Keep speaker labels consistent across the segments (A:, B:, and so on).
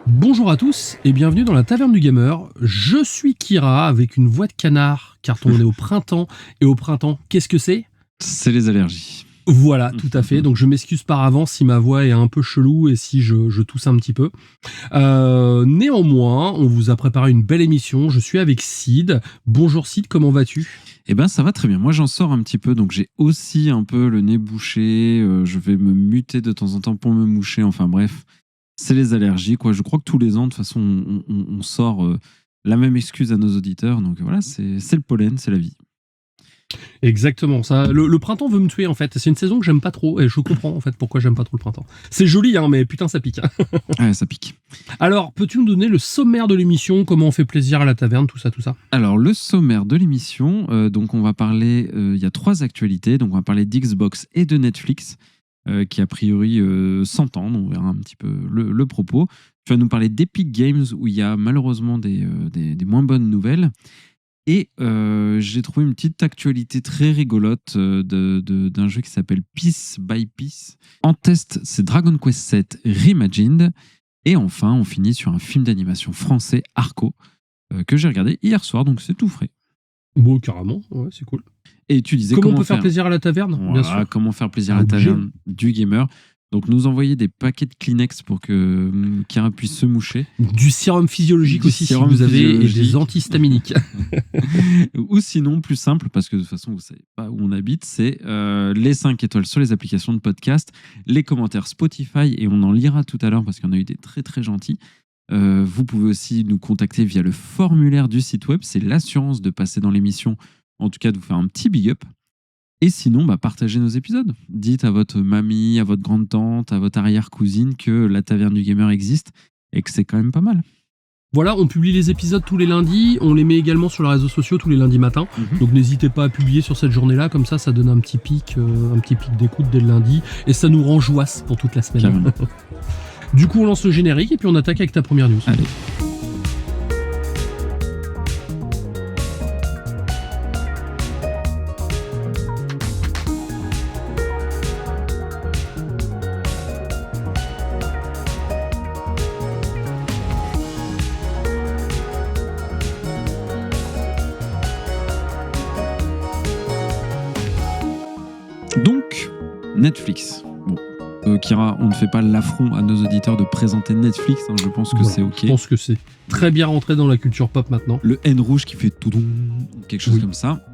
A: Bonjour à tous et bienvenue dans la Taverne du Gamer. Je suis Kira avec une voix de canard car on est au printemps. Et au printemps, qu'est-ce que c'est ?
B: C'est les allergies.
A: Voilà, tout à fait. Donc je m'excuse par avance si ma voix est un peu chelou et si je tousse un petit peu. Néanmoins, on vous a préparé une belle émission. Je suis avec Sid. Bonjour Sid, comment vas-tu ?
B: Eh ben ça va très bien. Moi j'en sors un petit peu, donc j'ai aussi un peu le nez bouché. Je vais me muter de temps en temps pour me moucher. Enfin bref, c'est les allergies quoi. Je crois que tous les ans de toute façon on sort la même excuse à nos auditeurs. Donc voilà, c'est le pollen, c'est la vie.
A: Exactement, ça. Le printemps veut me tuer en fait. C'est une saison que j'aime pas trop et je comprends en fait pourquoi j'aime pas trop le printemps. C'est joli hein, mais putain ça pique.
B: Ouais, ça pique.
A: Alors, peux-tu nous donner le sommaire de l'émission, comment on fait plaisir à la taverne, tout ça ?
B: Alors le sommaire de l'émission, donc on va parler. Il y a 3 actualités. Donc on va parler d'Xbox et de Netflix. Qui a priori s'entendent, on verra un petit peu le propos. Tu vas nous parler d'Epic Games où il y a malheureusement des moins bonnes nouvelles. Et j'ai trouvé une petite actualité très rigolote d'un jeu qui s'appelle Piece by Piece. En test, c'est Dragon Quest VII Reimagined. Et enfin, on finit sur un film d'animation français, Arco, que j'ai regardé hier soir, donc c'est tout frais.
A: Bon, carrément, ouais, c'est cool.
B: Et tu disais
A: comment on peut faire plaisir à la taverne,
B: voilà,
A: bien sûr.
B: Comment faire plaisir à la taverne du gamer. Donc nous envoyer des paquets de Kleenex pour que Kira puisse se moucher.
A: Du sérum physiologique aussi si vous avez, et des antihistaminiques.
B: Ou sinon, plus simple, parce que de toute façon vous savez pas où on habite, c'est les 5 étoiles sur les applications de podcast, les commentaires Spotify, et on en lira tout à l'heure parce qu'il y en a eu des très très gentils. Vous pouvez aussi nous contacter via le formulaire du site web, c'est l'assurance de passer dans l'émission, en tout cas de vous faire un petit big up. Et sinon, partagez nos épisodes. Dites à votre mamie, à votre grande-tante, à votre arrière-cousine que la Taverne du Gamer existe et que c'est quand même pas mal.
A: Voilà, on publie les épisodes tous les lundis, on les met également sur les réseaux sociaux tous les lundis matins. Donc n'hésitez pas à publier sur cette journée-là, comme ça donne un petit pic d'écoute dès le lundi, et ça nous rend joasse pour toute la semaine. Du coup, on lance le générique et puis on attaque avec ta première news.
B: Allez. Donc, Netflix. Bon, Kira, on ne fait pas l'affront à nos auditeurs de présenter Netflix. Hein, je pense que c'est OK.
A: Je pense que c'est très bien rentré dans la culture pop maintenant.
B: Le N rouge qui fait tout quelque chose comme ça.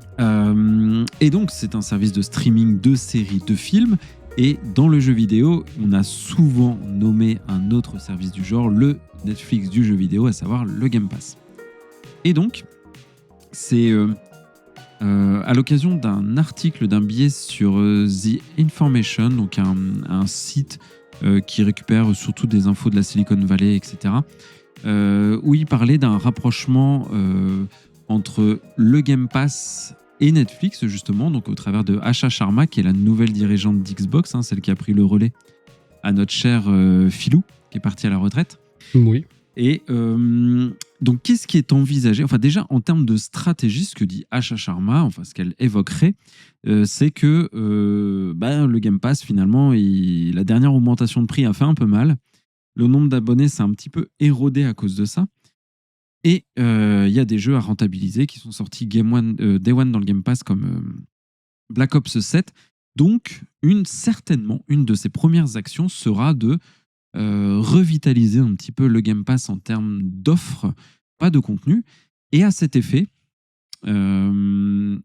B: Et donc, c'est un service de streaming de séries, de films. Et dans le jeu vidéo, on a souvent nommé un autre service du genre, le Netflix du jeu vidéo, à savoir le Game Pass. Et donc, c'est... à l'occasion d'un article, d'un billet sur The Information, donc un site qui récupère surtout des infos de la Silicon Valley, etc., où il parlait d'un rapprochement entre le Game Pass et Netflix, justement, donc au travers de Asha Sharma, qui est la nouvelle dirigeante d'Xbox, hein, celle qui a pris le relais à notre cher Philou, qui est parti à la retraite.
A: Oui.
B: Et donc, qu'est-ce qui est envisagé ? Enfin, déjà, en termes de stratégie, ce que dit Asha Sharma, enfin, ce qu'elle évoquerait, c'est que le Game Pass, finalement, la dernière augmentation de prix a fait un peu mal. Le nombre d'abonnés s'est un petit peu érodé à cause de ça. Et il y a des jeux à rentabiliser qui sont sortis Day One dans le Game Pass, comme Black Ops 7. Donc, certainement, une de ses premières actions sera de revitaliser un petit peu le Game Pass en termes d'offres, pas de contenu. Et à cet effet, il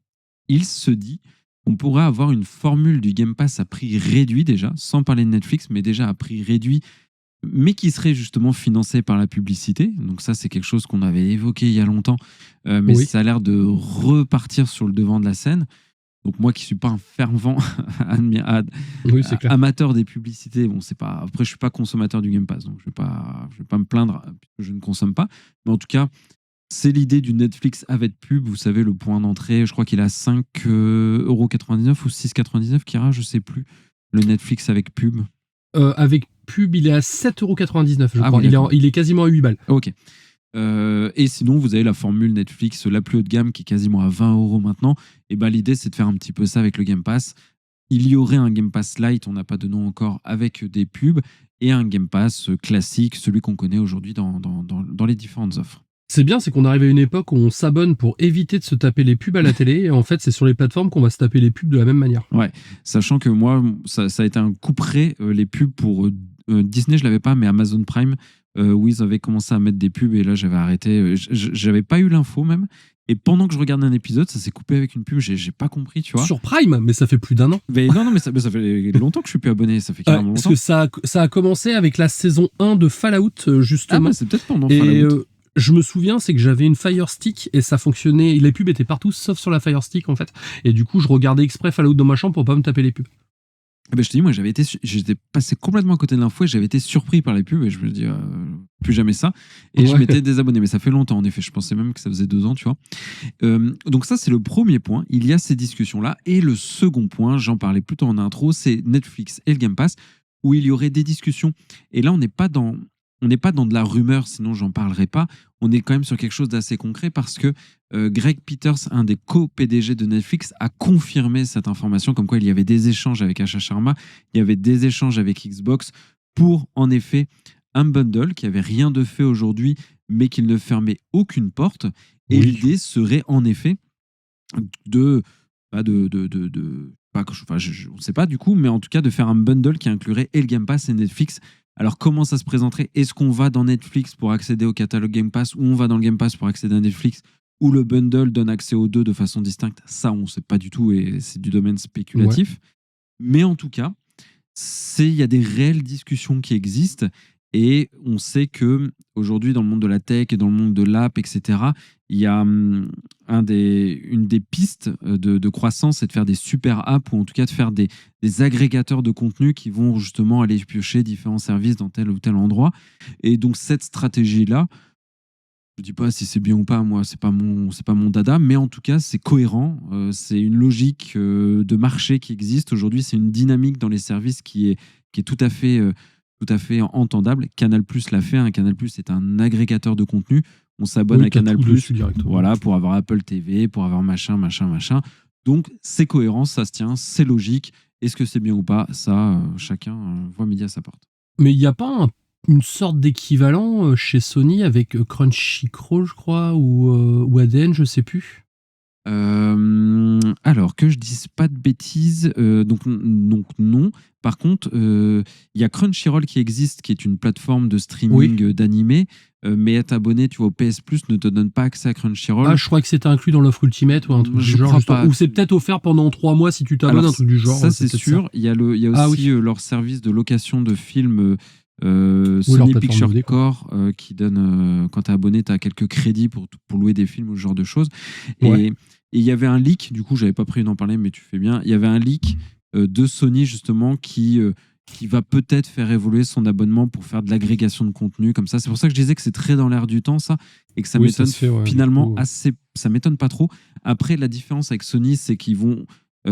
B: se dit qu'on pourrait avoir une formule du Game Pass à prix réduit déjà, sans parler de Netflix, mais déjà à prix réduit, mais qui serait justement financée par la publicité. Donc ça, c'est quelque chose qu'on avait évoqué il y a longtemps, mais ça a l'air de repartir sur le devant de la scène. Donc moi qui suis pas un fervent amateur des publicités, bon c'est pas. Après je suis pas consommateur du Game Pass, donc je vais pas me plaindre que je ne consomme pas. Mais en tout cas, c'est l'idée du Netflix avec pub. Vous savez, le point d'entrée, je crois qu'il est à 5,99€ ou 6,99€, Kira, je sais plus. Le Netflix avec pub.
A: Avec pub, il est à 7,99€, je crois.
B: Oui,
A: il est quasiment à 8 balles.
B: Ok. Et sinon, vous avez la formule Netflix la plus haut de gamme qui est quasiment à 20€ maintenant. Et l'idée, c'est de faire un petit peu ça avec le Game Pass. il y aurait un Game Pass Lite, on n'a pas de nom encore, avec des pubs, et un Game Pass classique, celui qu'on connaît aujourd'hui dans les différentes offres.
A: C'est bien, c'est qu'on arrive à une époque où on s'abonne pour éviter de se taper les pubs à la télé, et en fait, c'est sur les plateformes qu'on va se taper les pubs de la même manière.
B: Ouais, sachant que moi, ça a été un coup près, les pubs pour Disney, je l'avais pas, mais Amazon Prime, où ils avaient commencé à mettre des pubs, et là, j'avais arrêté. J'avais pas eu l'info même. Et pendant que je regardais un épisode, ça s'est coupé avec une pub, j'ai pas compris, tu vois.
A: Sur Prime, mais ça fait plus d'1 an.
B: Mais non, mais ça fait longtemps que je suis plus abonné, ça fait carrément
A: Parce
B: longtemps.
A: que ça a commencé avec la saison 1 de Fallout, justement.
B: Ah, c'est peut-être pendant
A: et
B: Fallout.
A: je me souviens, c'est que j'avais une Fire Stick et ça fonctionnait. Les pubs étaient partout, sauf sur la Fire Stick, en fait. Et du coup, je regardais exprès Fallout dans ma chambre pour pas me taper les pubs.
B: Je te dis, moi, j'étais passé complètement à côté de l'info et j'avais été surpris par les pubs et je me dis, plus jamais ça. Et je m'étais désabonné, mais ça fait longtemps, en effet. Je pensais même que ça faisait 2 ans, tu vois. Donc ça, c'est le premier point. Il y a ces discussions-là. Et le second point, j'en parlais plutôt en intro, c'est Netflix et le Game Pass, où il y aurait des discussions. Et là, on n'est pas dans de la rumeur, sinon j'en parlerai pas. On est quand même sur quelque chose d'assez concret parce que Greg Peters, un des co-PDG de Netflix, a confirmé cette information, comme quoi il y avait des échanges avec Asha Sharma, il y avait des échanges avec Xbox pour, en effet, un bundle qui avait rien de fait aujourd'hui, mais qu'il ne fermait aucune porte. Et l'idée serait, en effet, on ne sait pas du coup, mais en tout cas de faire un bundle qui inclurait et le Game Pass et Netflix. Alors comment ça se présenterait? Est-ce qu'on va dans Netflix pour accéder au catalogue Game Pass, ou on va dans le Game Pass pour accéder à Netflix, ou le bundle donne accès aux deux de façon distincte? Ça, on ne sait pas du tout et c'est du domaine spéculatif. Ouais. Mais en tout cas, il y a des réelles discussions qui existent. Et on sait que aujourd'hui, dans le monde de la tech et dans le monde de l'app, etc., il y a une des pistes de croissance, c'est de faire des super apps, ou en tout cas de faire des agrégateurs de contenu qui vont justement aller piocher différents services dans tel ou tel endroit. Et donc cette stratégie-là, je ne dis pas si c'est bien ou pas, moi, c'est pas mon dada, mais en tout cas, c'est cohérent. C'est une logique de marché qui existe aujourd'hui. C'est une dynamique dans les services qui est tout à fait entendable. Canal+ l'a fait. Hein. Canal+ est un agrégateur de contenu. On s'abonne à Canal+, voilà, pour avoir Apple TV, pour avoir machin. Donc, c'est cohérent, ça se tient, c'est logique. Est-ce que c'est bien ou pas? Ça, chacun voit midi à sa porte.
A: Mais il n'y a pas une sorte d'équivalent chez Sony avec Crunchyroll, je crois, ou ADN, je sais plus.
B: Alors, que je dise pas de bêtises, donc non. Par contre, il y a Crunchyroll qui existe, qui est une plateforme de streaming d'animé, mais être abonné, tu vois, au PS Plus ne te donne pas accès à Crunchyroll.
A: Ah, je crois que c'était inclus dans l'offre Ultimate ou un truc du genre. Ou c'est peut-être offert pendant 3 mois si tu t'abonnes, un truc du genre.
B: Ça, c'est sûr. Ça. Il y a aussi leur service de location de films. Sony Picture Core qui donne, quand tu es abonné, tu as quelques crédits pour louer des films ou ce genre de choses. Et il y avait un leak, du coup, j'avais pas prévu d'en parler, mais tu fais bien. Il y avait un leak de Sony, justement, qui va peut-être faire évoluer son abonnement pour faire de l'agrégation de contenu comme ça. C'est pour ça que je disais que c'est très dans l'air du temps, ça, et que ça m'étonne finalement assez. Ça m'étonne pas trop. Après, la différence avec Sony, c'est qu'ils vont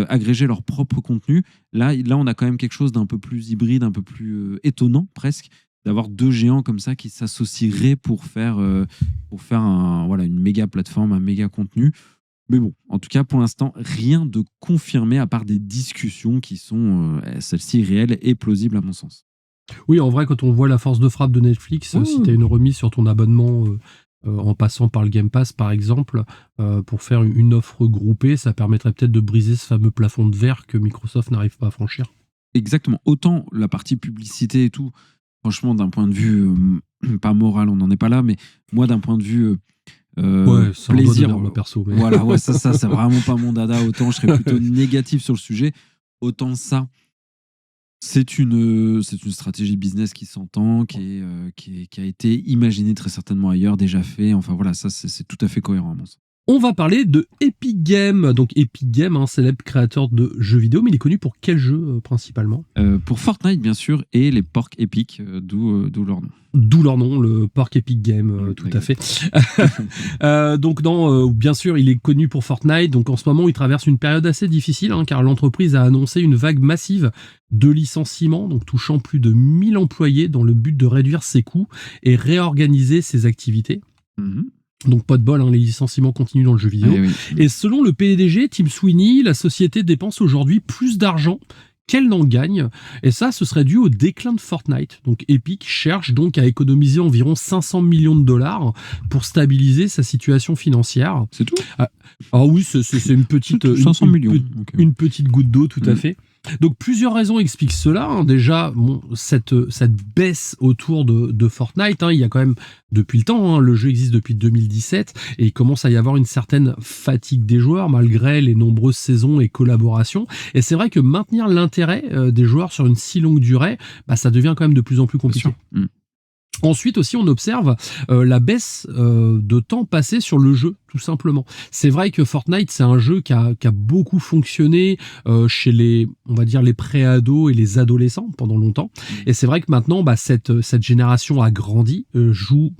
B: agréger leur propre contenu. Là, on a quand même quelque chose d'un peu plus hybride, un peu plus étonnant presque, d'avoir 2 géants comme ça qui s'associeraient pour faire une méga plateforme, un méga contenu. Mais bon, en tout cas, pour l'instant, rien de confirmé à part des discussions qui sont, celles-ci, réelles et plausibles à mon sens.
A: Oui, en vrai, quand on voit la force de frappe de Netflix, si tu as une remise sur ton abonnement en passant par le Game Pass, par exemple, pour faire une offre groupée, ça permettrait peut-être de briser ce fameux plafond de verre que Microsoft n'arrive pas à franchir.
B: Exactement. Autant la partie publicité et tout, franchement, d'un point de vue, pas moral, on n'en est pas là, mais moi, d'un point de vue plaisir,
A: perso, mais...
B: voilà, ça c'est vraiment pas mon dada. Autant je serais plutôt négatif sur le sujet, autant ça, c'est une stratégie business qui s'entend, qui a été imaginée très certainement ailleurs, déjà fait. Enfin voilà, ça c'est tout à fait cohérent à mon sens.
A: On va parler de Epic Games. Donc Epic Games, un célèbre créateur de jeux vidéo, mais il est connu pour quel jeu principalement?
B: Pour Fortnite bien sûr, et les Pork Epic, d'où leur nom.
A: D'où leur nom, le Pork Epic Game, tout à fait. Donc bien sûr, il est connu pour Fortnite. Donc en ce moment, il traverse une période assez difficile, car l'entreprise a annoncé une vague massive de licenciements, donc touchant plus de 1000 employés dans le but de réduire ses coûts et réorganiser ses activités. Donc pas de bol, hein, les licenciements continuent dans le jeu vidéo.
B: Oui.
A: Et selon le PDG, Tim Sweeney, la société dépense aujourd'hui plus d'argent qu'elle n'en gagne. Et ça, ce serait dû au déclin de Fortnite. Donc Epic cherche donc à économiser environ 500 millions de dollars pour stabiliser sa situation financière.
B: C'est tout.
A: Ah oui, c'est une petite
B: 500 millions.
A: Une petite goutte d'eau, tout à fait. Donc plusieurs raisons expliquent cela. Hein. Déjà, bon, cette baisse autour de Fortnite, hein, il y a quand même depuis le temps, hein, le jeu existe depuis 2017 et il commence à y avoir une certaine fatigue des joueurs malgré les nombreuses saisons et collaborations. Et c'est vrai que maintenir l'intérêt des joueurs sur une si longue durée, bah, ça devient quand même de plus en plus compliqué. Ensuite aussi, on observe la baisse de temps passé sur le jeu, tout simplement. C'est vrai que Fortnite, c'est un jeu qui a beaucoup fonctionné chez les, on va dire, les pré-ados et les adolescents pendant longtemps. Et c'est vrai que maintenant, bah, cette génération a grandi, joue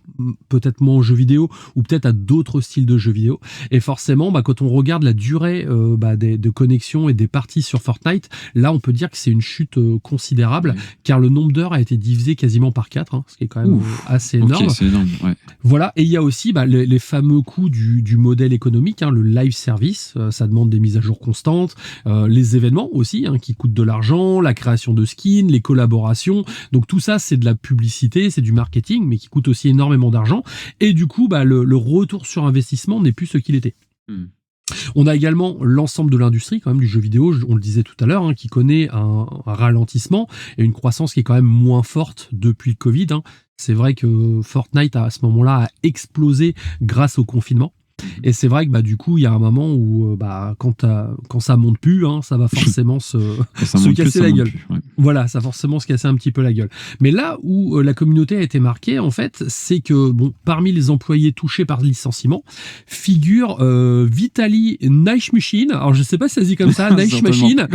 A: peut-être moins aux jeux vidéo ou peut-être à d'autres styles de jeux vidéo. Et forcément, bah, quand on regarde la durée de connexion et des parties sur Fortnite, là, on peut dire que c'est une chute considérable, car le nombre d'heures a été divisé quasiment par 4, hein, ce qui est quand même assez énorme.
B: Okay, c'est énorme, ouais.
A: Voilà, et il y a aussi bah, les fameux coûts du modèle économique, hein, le live service, ça demande des mises à jour constantes, les événements aussi, hein, qui coûtent de l'argent, la création de skins, les collaborations, donc tout ça c'est de la publicité, c'est du marketing, mais qui coûte aussi énormément d'argent, et du coup bah, le retour sur investissement n'est plus ce qu'il était. On a également l'ensemble de l'industrie quand même du jeu vidéo, on le disait tout à l'heure, hein, qui connaît un ralentissement et une croissance qui est quand même moins forte depuis le Covid. Hein. C'est vrai que Fortnite à ce moment-là a explosé grâce au confinement. Et c'est vrai que bah, du coup, il y a un moment où bah, quand ça monte plus, hein, ça va forcément se casser la gueule. Plus, ouais. Voilà, ça va forcément se casser un petit peu la gueule. Mais là où la communauté a été marquée, en fait, c'est que bon, parmi les employés touchés par le licenciement, figure Vitaly Naishmushin. Alors je sais pas si ça se dit comme ça, Naishmushin.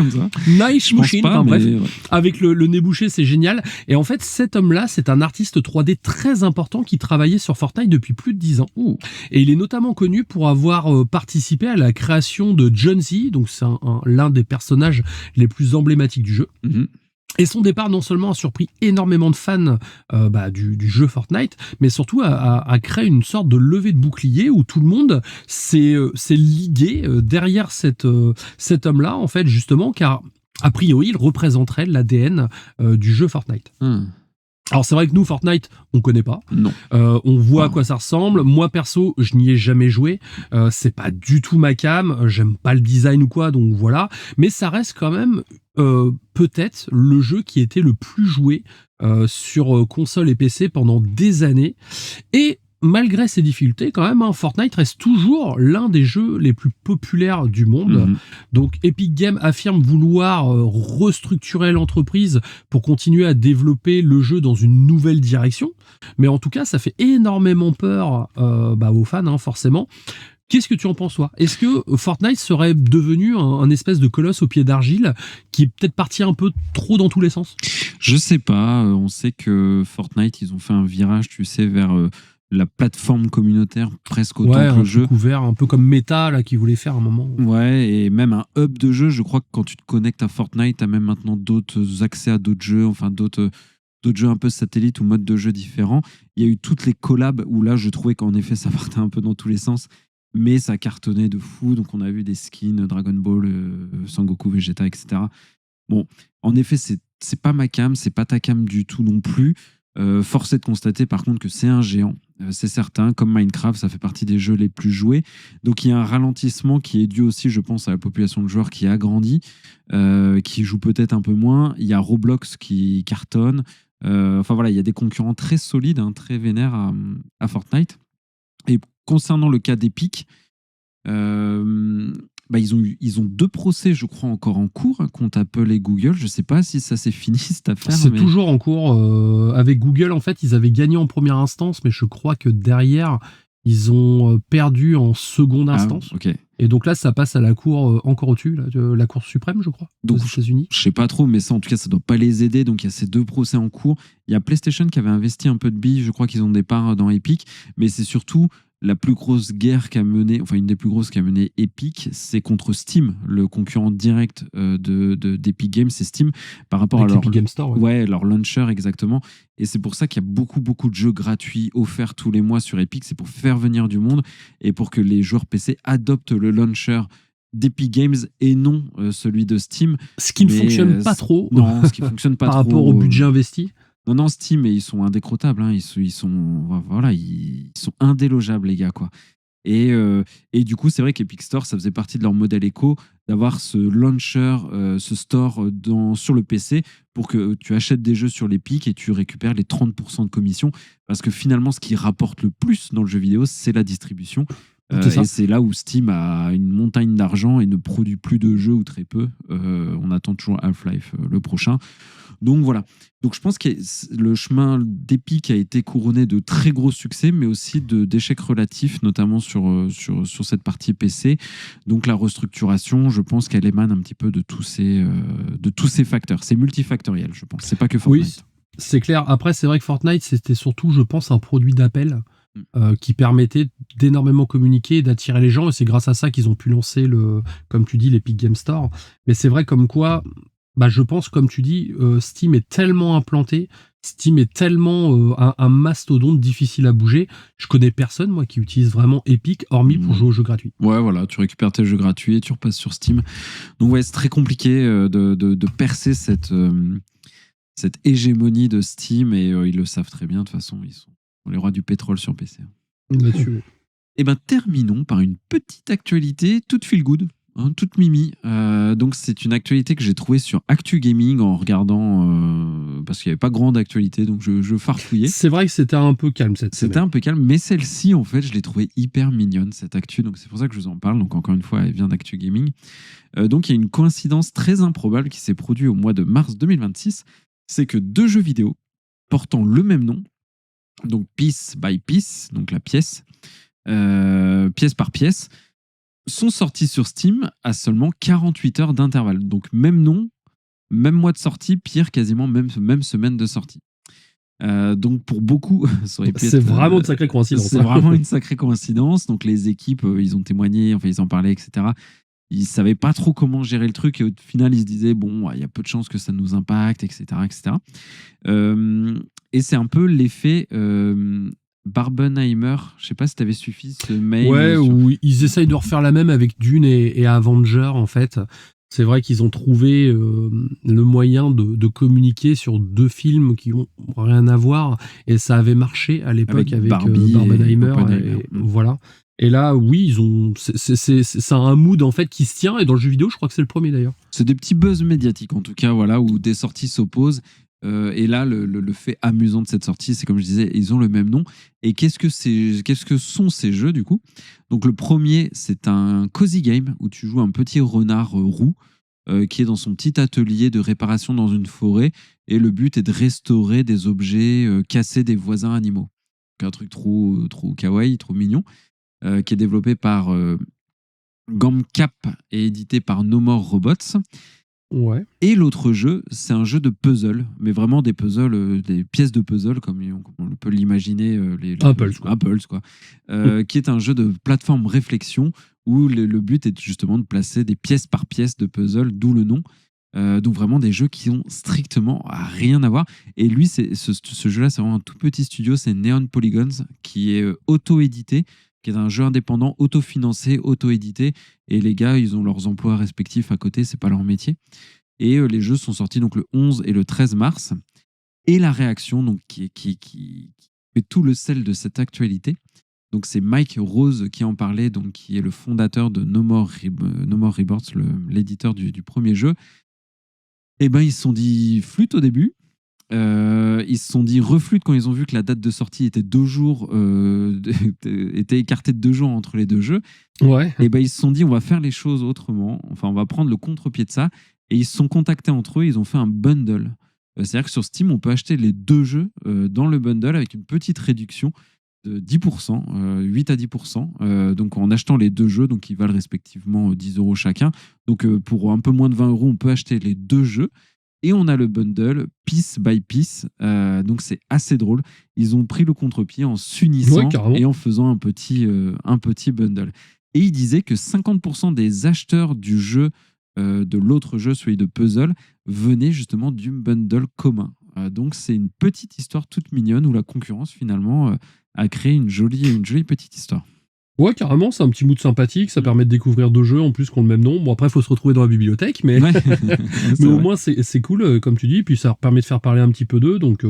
A: Naishmushin, enfin bref, ouais. Avec le nez bouché, c'est génial. Et en fait, cet homme-là, c'est un artiste 3D très important qui travaillait sur Fortnite depuis plus de 10 ans. Et il est notamment connu pour avoir participé à la création de John Z, donc c'est l'un des personnages les plus emblématiques du jeu. Et son départ non seulement a surpris énormément de fans du jeu Fortnite, mais surtout a créé une sorte de levée de bouclier où tout le monde s'est ligué derrière cet homme-là, en fait, justement, car a priori, il représenterait l'ADN du jeu Fortnite. Alors c'est vrai que nous, Fortnite, on connaît pas.
B: Non.
A: On voit à quoi ça ressemble. Moi perso, je n'y ai jamais joué. C'est pas du tout ma cam. J'aime pas le design ou quoi, donc voilà. Mais ça reste quand même peut-être le jeu qui était le plus joué sur console et PC pendant des années. Et malgré ces difficultés, quand même, hein, Fortnite reste toujours l'un des jeux les plus populaires du monde. Donc, Epic Games affirme vouloir restructurer l'entreprise pour continuer à développer le jeu dans une nouvelle direction. Mais en tout cas, ça fait énormément peur aux fans, hein, forcément. Qu'est-ce que tu en penses, toi ? Est-ce que Fortnite serait devenu un espèce de colosse au pied d'argile qui est peut-être parti un peu trop dans tous les sens ?
B: Je sais pas. On sait que Fortnite, ils ont fait un virage, tu sais, vers la plateforme communautaire presque autant que le jeu.
A: Couvert, un peu comme Meta là, qui voulait faire un moment.
B: Ouais, et même un hub de jeu. Je crois que quand tu te connectes à Fortnite, tu as même maintenant d'autres accès à d'autres jeux, enfin d'autres jeux un peu satellites ou modes de jeu différents. Il y a eu toutes les collabs où là, je trouvais qu'en effet, ça partait un peu dans tous les sens. Mais ça cartonnait de fou. Donc, on a vu des skins Dragon Ball, Sangoku, Vegeta, etc. Bon, en effet, c'est pas ma cam, c'est pas ta cam du tout non plus. Force est de constater par contre que c'est un géant, c'est certain, comme Minecraft, ça fait partie des jeux les plus joués. Donc il y a un ralentissement qui est dû aussi, je pense, à la population de joueurs qui a grandi, qui joue peut-être un peu moins. Il y a Roblox qui cartonne. Enfin voilà, il y a des concurrents très solides, hein, très vénères à Fortnite. Et concernant le cas d'Epic, ils ont 2 procès, je crois, encore en cours contre Apple et Google. Je ne sais pas si ça s'est fini, cette affaire.
A: C'est toujours en cours. Avec Google, en fait, ils avaient gagné en première instance, mais je crois que derrière, ils ont perdu en seconde instance.
B: Okay.
A: Et donc là, ça passe à la cour encore au-dessus, la Cour suprême, je crois, aux États-Unis.
B: Je ne sais pas trop, mais ça, en tout cas, ça ne doit pas les aider. Donc, il y a ces 2 procès en cours. Il y a PlayStation qui avait investi un peu de billes. Je crois qu'ils ont des parts dans Epic. Mais c'est surtout la plus grosse guerre qu'a menée, enfin une des plus grosses qu'a menée Epic, c'est contre Steam, le concurrent direct d'Epic Games, c'est Steam, par rapport
A: Avec
B: à leur,
A: l'Epic Game Store, ouais.
B: ouais, leur launcher exactement. Et c'est pour ça qu'il y a beaucoup, beaucoup de jeux gratuits offerts tous les mois sur Epic. C'est pour faire venir du monde et pour que les joueurs PC adoptent le launcher d'Epic Games et non celui de Steam.
A: Ce qui ne fonctionne pas trop
B: Non, ce qui fonctionne pas
A: par
B: trop
A: rapport au budget investi.
B: Non, Steam, ils sont indécrottables. Hein. Voilà, ils sont indélogeables, les gars, quoi. Et du coup, c'est vrai qu'Epic Store, ça faisait partie de leur modèle éco d'avoir ce launcher, ce store sur le PC pour que tu achètes des jeux sur l'Epic et tu récupères les 30% de commission. Parce que finalement, ce qui rapporte le plus dans le jeu vidéo, c'est la distribution. Et c'est là où Steam a une montagne d'argent et ne produit plus de jeux ou très peu. On attend toujours Half-Life le prochain. Donc voilà. Donc je pense que le chemin d'Epic a été couronné de très gros succès, mais aussi d'échecs relatifs, notamment sur cette partie PC. Donc la restructuration, je pense qu'elle émane un petit peu de tous ces facteurs. C'est multifactoriel, je pense. C'est pas que Fortnite.
A: Oui, c'est clair. Après, c'est vrai que Fortnite, c'était surtout, je pense, un produit d'appel qui permettait d'énormément communiquer et d'attirer les gens. Et c'est grâce à ça qu'ils ont pu lancer, comme tu dis, l'Epic Game Store. Mais c'est vrai comme quoi... je pense, comme tu dis, Steam est tellement implanté, Steam est tellement un mastodonte difficile à bouger. Je connais personne, moi, qui utilise vraiment Epic, hormis pour jouer aux jeux gratuits.
B: Ouais, voilà, tu récupères tes jeux gratuits et tu repasses sur Steam. Donc ouais, c'est très compliqué de percer cette hégémonie de Steam et ils le savent très bien. De toute façon, ils sont les rois du pétrole sur PC.
A: Là-dessus.
B: Et terminons par une petite actualité toute feel good. Toute mimi. Donc c'est une actualité que j'ai trouvée sur Actu Gaming en regardant parce qu'il n'y avait pas grande actualité, donc je farfouillais.
A: C'est vrai que c'était un peu calme cette semaine.
B: C'était un peu calme, mais celle-ci en fait je l'ai trouvée hyper mignonne cette actu, donc c'est pour ça que je vous en parle. Donc encore une fois elle vient d'Actu Gaming. Donc il y a une coïncidence très improbable qui s'est produite au mois de mars 2026, c'est que 2 jeux vidéo portant le même nom, donc Piece by Piece, donc la pièce, pièce par pièce, sont sortis sur Steam à seulement 48 heures d'intervalle. Donc même nom, même mois de sortie, pire quasiment même semaine de sortie. Donc pour beaucoup, ça aurait pu
A: c'est
B: être,
A: vraiment une sacrée coïncidence.
B: C'est vraiment une sacrée coïncidence. Donc les équipes, ils ont témoigné, enfin ils en parlaient, etc. Ils savaient pas trop comment gérer le truc et au final ils se disaient bon, il y a peu de chances que ça nous impacte, etc., etc. Et c'est un peu l'effet Barbenheimer, je sais pas si t'avais suivi ce mail.
A: Ouais, où ils essayent de refaire la même avec Dune et Avenger, en fait. C'est vrai qu'ils ont trouvé le moyen de communiquer sur 2 films qui ont rien à voir, et ça avait marché à l'époque avec Barbenheimer. Voilà. Et là, oui, c'est un mood en fait qui se tient, et dans le jeu vidéo, je crois que c'est le premier d'ailleurs.
B: C'est des petits buzz médiatiques en tout cas, voilà, où des sorties s'opposent. Et là, le fait amusant de cette sortie, c'est comme je disais, ils ont le même nom. Et qu'est-ce que sont ces jeux du coup? Donc le premier, c'est un cozy game où tu joues un petit renard roux qui est dans son petit atelier de réparation dans une forêt. Et le but est de restaurer des objets cassés des voisins animaux. Donc, un truc trop kawaii, trop mignon, qui est développé par Gamcap et édité par No More Robots.
A: Ouais.
B: Et l'autre jeu, c'est un jeu de puzzle, mais vraiment des puzzles, des pièces de puzzle, comme on peut l'imaginer,
A: un puzzle,
B: quoi. Qui est un jeu de plateforme réflexion où le but est justement de placer des pièces par pièce de puzzle, d'où le nom. Donc vraiment des jeux qui ont strictement rien à voir. Et lui, ce jeu-là, c'est vraiment un tout petit studio, c'est Neon Polygons, qui est auto-édité, qui est un jeu indépendant, auto-financé, auto-édité. Et les gars, ils ont leurs emplois respectifs à côté, c'est pas leur métier. Et les jeux sont sortis donc le 11 et le 13 mars. Et la réaction, donc, qui fait tout le sel de cette actualité, donc c'est Mike Rose qui en parlait, donc, qui est le fondateur de No More Rebirth, l'éditeur du premier jeu. Et ils se sont dit flûte au début. Ils se sont dit reflûte quand ils ont vu que la date de sortie était 2 jours, était écartée de 2 jours entre les 2 jeux.
A: Ouais.
B: Et ils se sont dit on va faire les choses autrement. Enfin, on va prendre le contre-pied de ça. Et ils se sont contactés entre eux. Ils ont fait un bundle. C'est-à-dire que sur Steam, on peut acheter les 2 jeux dans le bundle avec une petite réduction de 10%, 8 à 10%. Donc en achetant les 2 jeux, donc ils valent respectivement 10 € chacun. Donc pour un peu moins de 20 €, on peut acheter les 2 jeux. Et on a le bundle Piece by Piece. Donc c'est assez drôle. Ils ont pris le contre-pied en s'unissant et en faisant un petit bundle. Et ils disaient que 50% des acheteurs du jeu, de l'autre jeu, celui de puzzle, venaient justement du bundle commun. Donc c'est une petite histoire toute mignonne où la concurrence finalement a créé une jolie petite histoire.
A: Ouais, carrément, c'est un petit mood sympathique, ça permet de découvrir deux jeux en plus qui ont le même nom. Bon, après, il faut se retrouver dans la bibliothèque, mais,
B: Ouais.
A: mais au moins, c'est cool, comme tu dis, puis ça permet de faire parler un petit peu d'eux, donc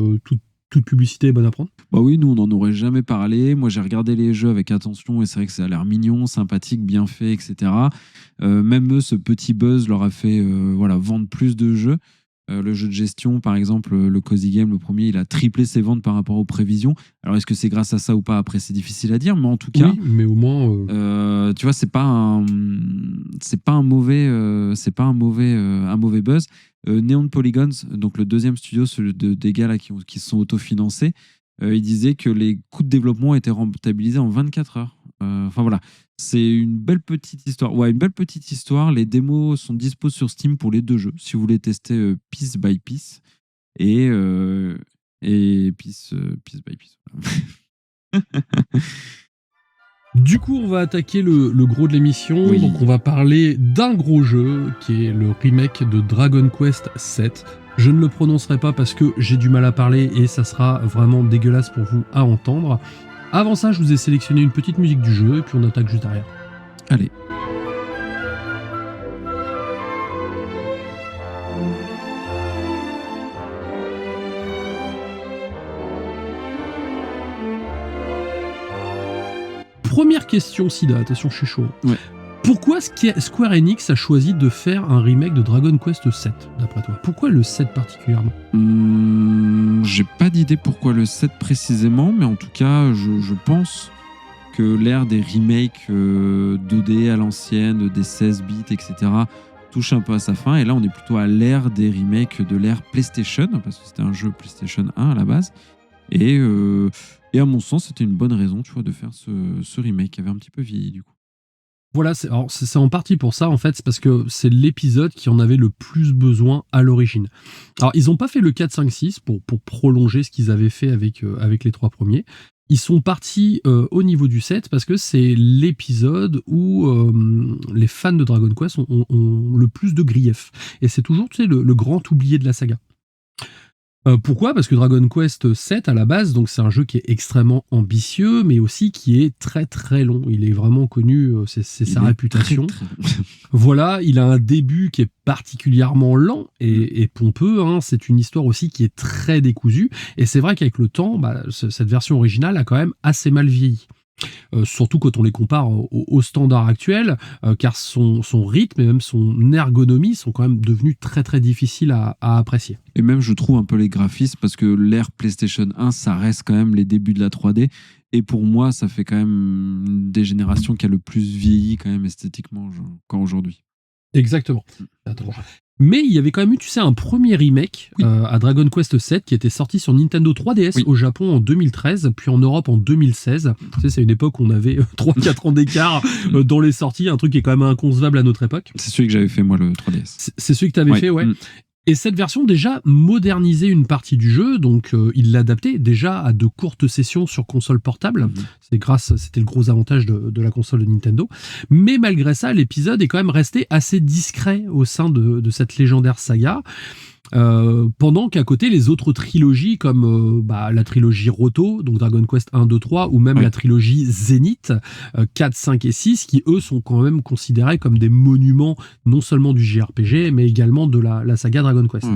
A: toute publicité est bonne à prendre.
B: Bah oui, nous, on n'en aurait jamais parlé. Moi, j'ai regardé les jeux avec attention et c'est vrai que ça a l'air mignon, sympathique, bien fait, etc. Même eux, ce petit buzz leur a fait vendre plus de jeux. Le jeu de gestion, par exemple, le Cozy Game, le premier, il a triplé ses ventes par rapport aux prévisions. Alors, est-ce que c'est grâce à ça ou pas? Après, c'est difficile à dire, mais en tout cas,
A: oui, mais au moins,
B: tu vois, c'est pas un mauvais buzz. Neon Polygons, donc le deuxième studio, celui des gars là qui se sont autofinancés, il disait que les coûts de développement étaient rentabilisés en 24 heures. Enfin voilà, c'est une belle petite histoire. Ouais, une belle petite histoire. Les démos sont dispo sur Steam pour les deux jeux, si vous voulez tester Piece by Piece et Piece by Piece.
A: Du coup, on va attaquer le gros de l'émission.
B: Oui.
A: Donc, on va parler d'un gros jeu qui est le remake de Dragon Quest VII. Je ne le prononcerai pas parce que j'ai du mal à parler et ça sera vraiment dégueulasse pour vous à entendre. Avant ça, je vous ai sélectionné une petite musique du jeu et puis on attaque juste derrière.
B: Allez.
A: Première question, Sida, attention, je suis chaud.
B: Ouais.
A: Pourquoi Square Enix a choisi de faire un remake de Dragon Quest VII, d'après toi? Pourquoi le 7 particulièrement?
B: J'ai pas d'idée pourquoi le 7 précisément, mais en tout cas, je pense que l'ère des remakes 2D à l'ancienne, des 16 bits, etc., touche un peu à sa fin. Et là, on est plutôt à l'ère des remakes de l'ère PlayStation, parce que c'était un jeu PlayStation 1 à la base. Et à mon sens, c'était une bonne raison, tu vois, de faire ce remake qui avait un petit peu vieilli du coup.
A: Voilà, c'est en partie pour ça, en fait, c'est parce que c'est l'épisode qui en avait le plus besoin à l'origine. Alors, ils n'ont pas fait le 4, 5, 6 pour prolonger ce qu'ils avaient fait avec les trois premiers. Ils sont partis au niveau du 7 parce que c'est l'épisode où les fans de Dragon Quest ont le plus de griefs. Et c'est toujours, tu sais, le grand oublié de la saga. Pourquoi? Parce que Dragon Quest VII, à la base, donc c'est un jeu qui est extrêmement ambitieux, mais aussi qui est très très long. Il est vraiment connu, c'est sa réputation.
B: Très, très...
A: Voilà, il a un début qui est particulièrement lent et pompeux. Hein. C'est une histoire aussi qui est très décousue. Et c'est vrai qu'avec le temps, cette version originale a quand même assez mal vieilli. Surtout quand on les compare au standard actuel, car son rythme et même son ergonomie sont quand même devenus très très difficiles à apprécier.
B: Et même je trouve un peu les graphismes, parce que l'ère PlayStation 1, ça reste quand même les débuts de la 3D, et pour moi ça fait quand même une des générations qui a le plus vieilli quand même esthétiquement encore aujourd'hui.
A: Exactement. Attends. Mais il y avait quand même eu, tu sais, un premier remake à Dragon Quest VII qui était sorti sur Nintendo 3DS au Japon en 2013, puis en Europe en 2016. Tu sais, c'est une époque où on avait 3-4 ans d'écart dans les sorties, un truc qui est quand même inconcevable à notre époque.
B: C'est celui que j'avais fait, moi, le 3DS.
A: C'est celui que tu avais fait, ouais. Et cette version déjà modernisait une partie du jeu, donc il l'adaptait déjà à de courtes sessions sur console portable. C'était le gros avantage de la console de Nintendo. Mais malgré ça, l'épisode est quand même resté assez discret au sein de cette légendaire saga. Pendant qu'à côté, les autres trilogies, comme la trilogie Roto, donc Dragon Quest 1, 2, 3, ou même la trilogie Zenith, 4, 5 et 6, qui eux sont quand même considérés comme des monuments non seulement du JRPG, mais également de la saga Dragon Quest.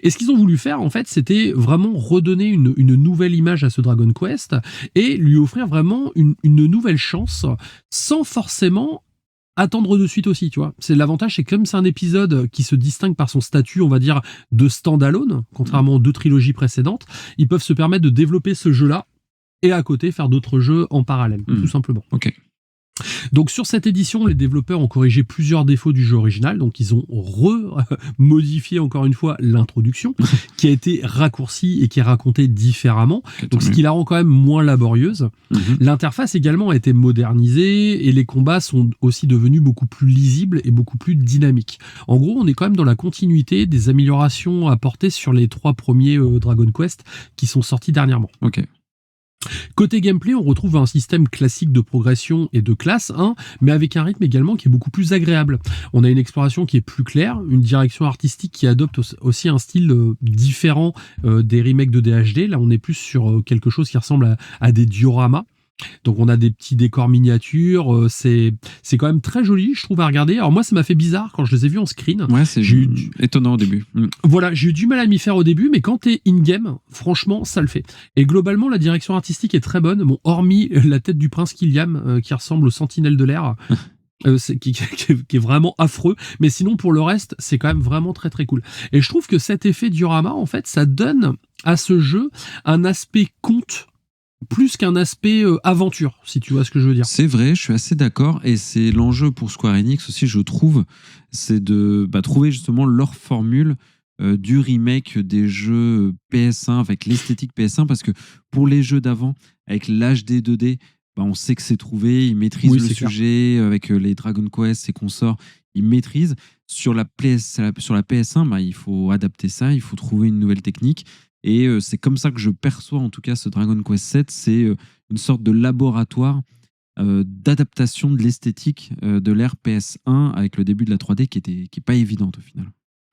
A: Et ce qu'ils ont voulu faire, en fait, c'était vraiment redonner une nouvelle image à ce Dragon Quest et lui offrir vraiment une nouvelle chance, sans forcément attendre de suite aussi, tu vois. C'est l'avantage, c'est que comme c'est un épisode qui se distingue par son statut, on va dire, de standalone, contrairement aux deux trilogies précédentes, ils peuvent se permettre de développer ce jeu-là et à côté faire d'autres jeux en parallèle, tout simplement.
B: Ok.
A: Donc sur cette édition, les développeurs ont corrigé plusieurs défauts du jeu original, donc ils ont modifié encore une fois l'introduction, qui a été raccourcie et qui est racontée différemment, donc ce qui la rend quand même moins laborieuse. L'interface également a été modernisée et les combats sont aussi devenus beaucoup plus lisibles et beaucoup plus dynamiques. En gros, on est quand même dans la continuité des améliorations apportées sur les 3 premiers Dragon Quest qui sont sortis dernièrement.
B: Ok.
A: Côté gameplay, on retrouve un système classique de progression et de classe, mais avec un rythme également qui est beaucoup plus agréable. On a une exploration qui est plus claire, une direction artistique qui adopte aussi un style différent des remakes de DHD. Là, on est plus sur quelque chose qui ressemble à des dioramas. Donc on a des petits décors miniatures, c'est quand même très joli, je trouve, à regarder. Alors moi, ça m'a fait bizarre quand je les ai vus en screen.
B: Ouais, c'est étonnant au début.
A: Voilà, j'ai eu du mal à m'y faire au début, mais quand t'es in-game, franchement, ça le fait. Et globalement, la direction artistique est très bonne, hormis la tête du prince Kiliam, qui ressemble au sentinelle de l'air. Qui est vraiment affreux, mais sinon pour le reste c'est quand même vraiment très très cool. Et je trouve que cet effet diorama, en fait, ça donne à ce jeu un aspect conte plus qu'un aspect aventure, si tu vois ce que je veux dire.
B: C'est vrai, je suis assez d'accord, et c'est l'enjeu pour Square Enix aussi, je trouve, c'est de trouver justement leur formule du remake des jeux PS1 avec l'esthétique PS1, parce que pour les jeux d'avant, avec l'HD 2D, on sait que c'est trouvé, ils maîtrisent le sujet, avec les Dragon Quest et consorts, ils maîtrisent. Sur la PS1, il faut adapter ça, il faut trouver une nouvelle technique. Et c'est comme ça que je perçois en tout cas ce Dragon Quest VII, c'est une sorte de laboratoire d'adaptation de l'esthétique de l'ère PS1 avec le début de la 3D qui est pas évidente au final.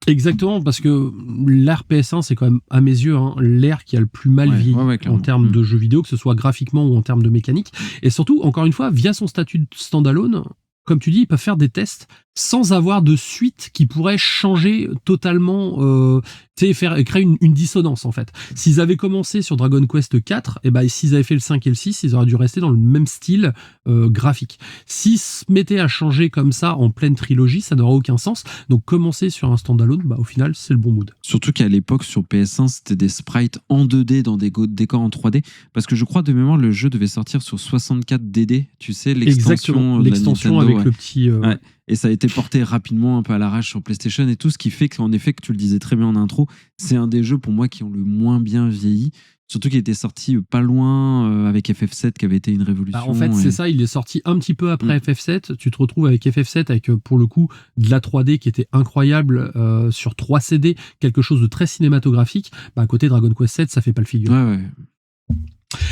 A: Exactement, parce que l'ère PS1, c'est quand même, à mes yeux, l'ère qui a le plus mal vieilli en termes de jeux vidéo, que ce soit graphiquement ou en termes de mécanique. Et surtout, encore une fois, via son statut de standalone, comme tu dis, ils peuvent faire des tests sans avoir de suite qui pourrait changer totalement, créer une dissonance en fait. S'ils avaient commencé sur Dragon Quest 4, et s'ils avaient fait le 5 et le 6, ils auraient dû rester dans le même style graphique. S'ils se mettaient à changer comme ça en pleine trilogie, ça n'aurait aucun sens. Donc commencer sur un standalone, au final, c'est le bon mood.
B: Surtout qu'à l'époque, sur PS1, c'était des sprites en 2D dans des décors en 3D. Parce que je crois de mémoire, le jeu devait sortir sur 64 DD, tu sais, l'extension.
A: L'extension avec le petit...
B: Ouais. Et ça a été porté rapidement un peu à l'arrache sur PlayStation et tout, ce qui fait qu'en effet, que tu le disais très bien en intro, c'est un des jeux pour moi qui ont le moins bien vieilli. Surtout qu'il était sorti pas loin avec FF7 qui avait été une révolution.
A: En fait, c'est ça, il est sorti un petit peu après FF7. Tu te retrouves avec FF7 avec pour le coup de la 3D qui était incroyable sur 3 CD, quelque chose de très cinématographique. À côté Dragon Quest 7, ça fait pas le figure.
B: Ouais.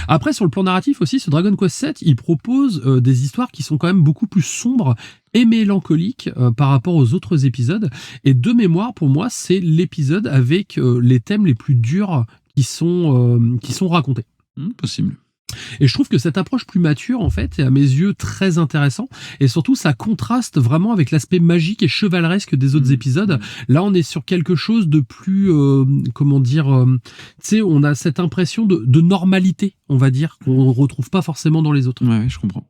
A: Après, sur le plan narratif aussi, ce Dragon Quest 7, il propose des histoires qui sont quand même beaucoup plus sombres et mélancoliques par rapport aux autres épisodes. Et de mémoire, pour moi, c'est l'épisode avec les thèmes les plus durs qui sont racontés.
B: Possible.
A: Et je trouve que cette approche plus mature, en fait, est à mes yeux très intéressant. Et surtout, ça contraste vraiment avec l'aspect magique et chevaleresque des autres épisodes. Là, on est sur quelque chose de plus, on a cette impression de normalité, on va dire, qu'on ne retrouve pas forcément dans les autres.
B: Ouais, je comprends.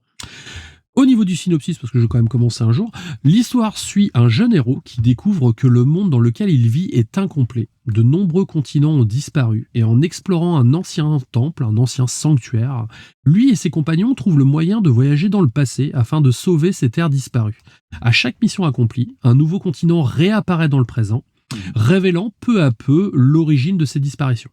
A: Au niveau du synopsis, parce que je vais quand même commencer un jour, l'histoire suit un jeune héros qui découvre que le monde dans lequel il vit est incomplet. De nombreux continents ont disparu et en explorant un ancien temple, un ancien sanctuaire, lui et ses compagnons trouvent le moyen de voyager dans le passé afin de sauver ces terres disparues. À chaque mission accomplie, un nouveau continent réapparaît dans le présent, révélant peu à peu l'origine de ces disparitions.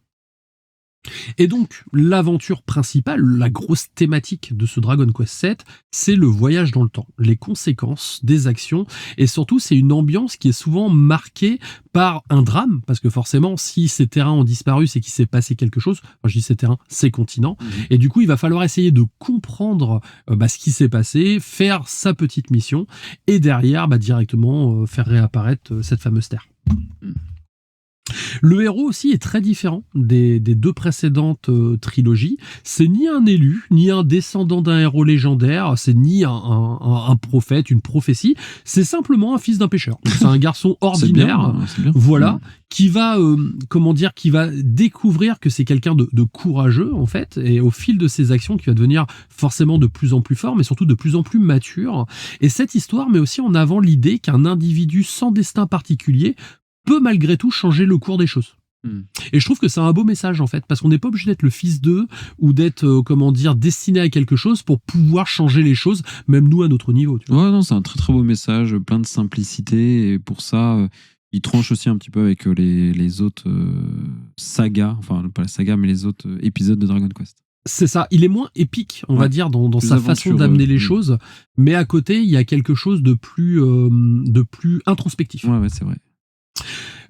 A: Et donc, l'aventure principale, la grosse thématique de ce Dragon Quest VII, c'est le voyage dans le temps, les conséquences des actions, et surtout, c'est une ambiance qui est souvent marquée par un drame, parce que forcément, si ces terrains ont disparu, c'est qu'il s'est passé quelque chose. Quand je dis ces terrains, ces continents. Et du coup, il va falloir essayer de comprendre ce qui s'est passé, faire sa petite mission, et derrière, directement faire réapparaître cette fameuse terre. Le héros aussi est très différent des 2 précédentes trilogies. C'est ni un élu, ni un descendant d'un héros légendaire, c'est ni un prophète, une prophétie, c'est simplement un fils d'un pêcheur. C'est un garçon ordinaire,
B: c'est bien.
A: Voilà, qui va qui va découvrir que c'est quelqu'un de courageux en fait, et au fil de ses actions qui va devenir forcément de plus en plus fort, mais surtout de plus en plus mature. Et cette histoire met aussi en avant l'idée qu'un individu sans destin particulier peut malgré tout changer le cours des choses. Et je trouve que c'est un beau message en fait, parce qu'on n'est pas obligé d'être le fils d'eux ou d'être destiné à quelque chose pour pouvoir changer les choses, même nous à notre niveau. Tu vois.
B: Ouais, non, c'est un très très beau message, plein de simplicité, et pour ça, il tranche aussi un petit peu avec les autres sagas, enfin pas la saga, mais les autres épisodes de Dragon Quest.
A: C'est ça, il est moins épique, on va dire, dans sa façon d'amener les choses, mais à côté, il y a quelque chose de plus introspectif.
B: Ouais, c'est vrai.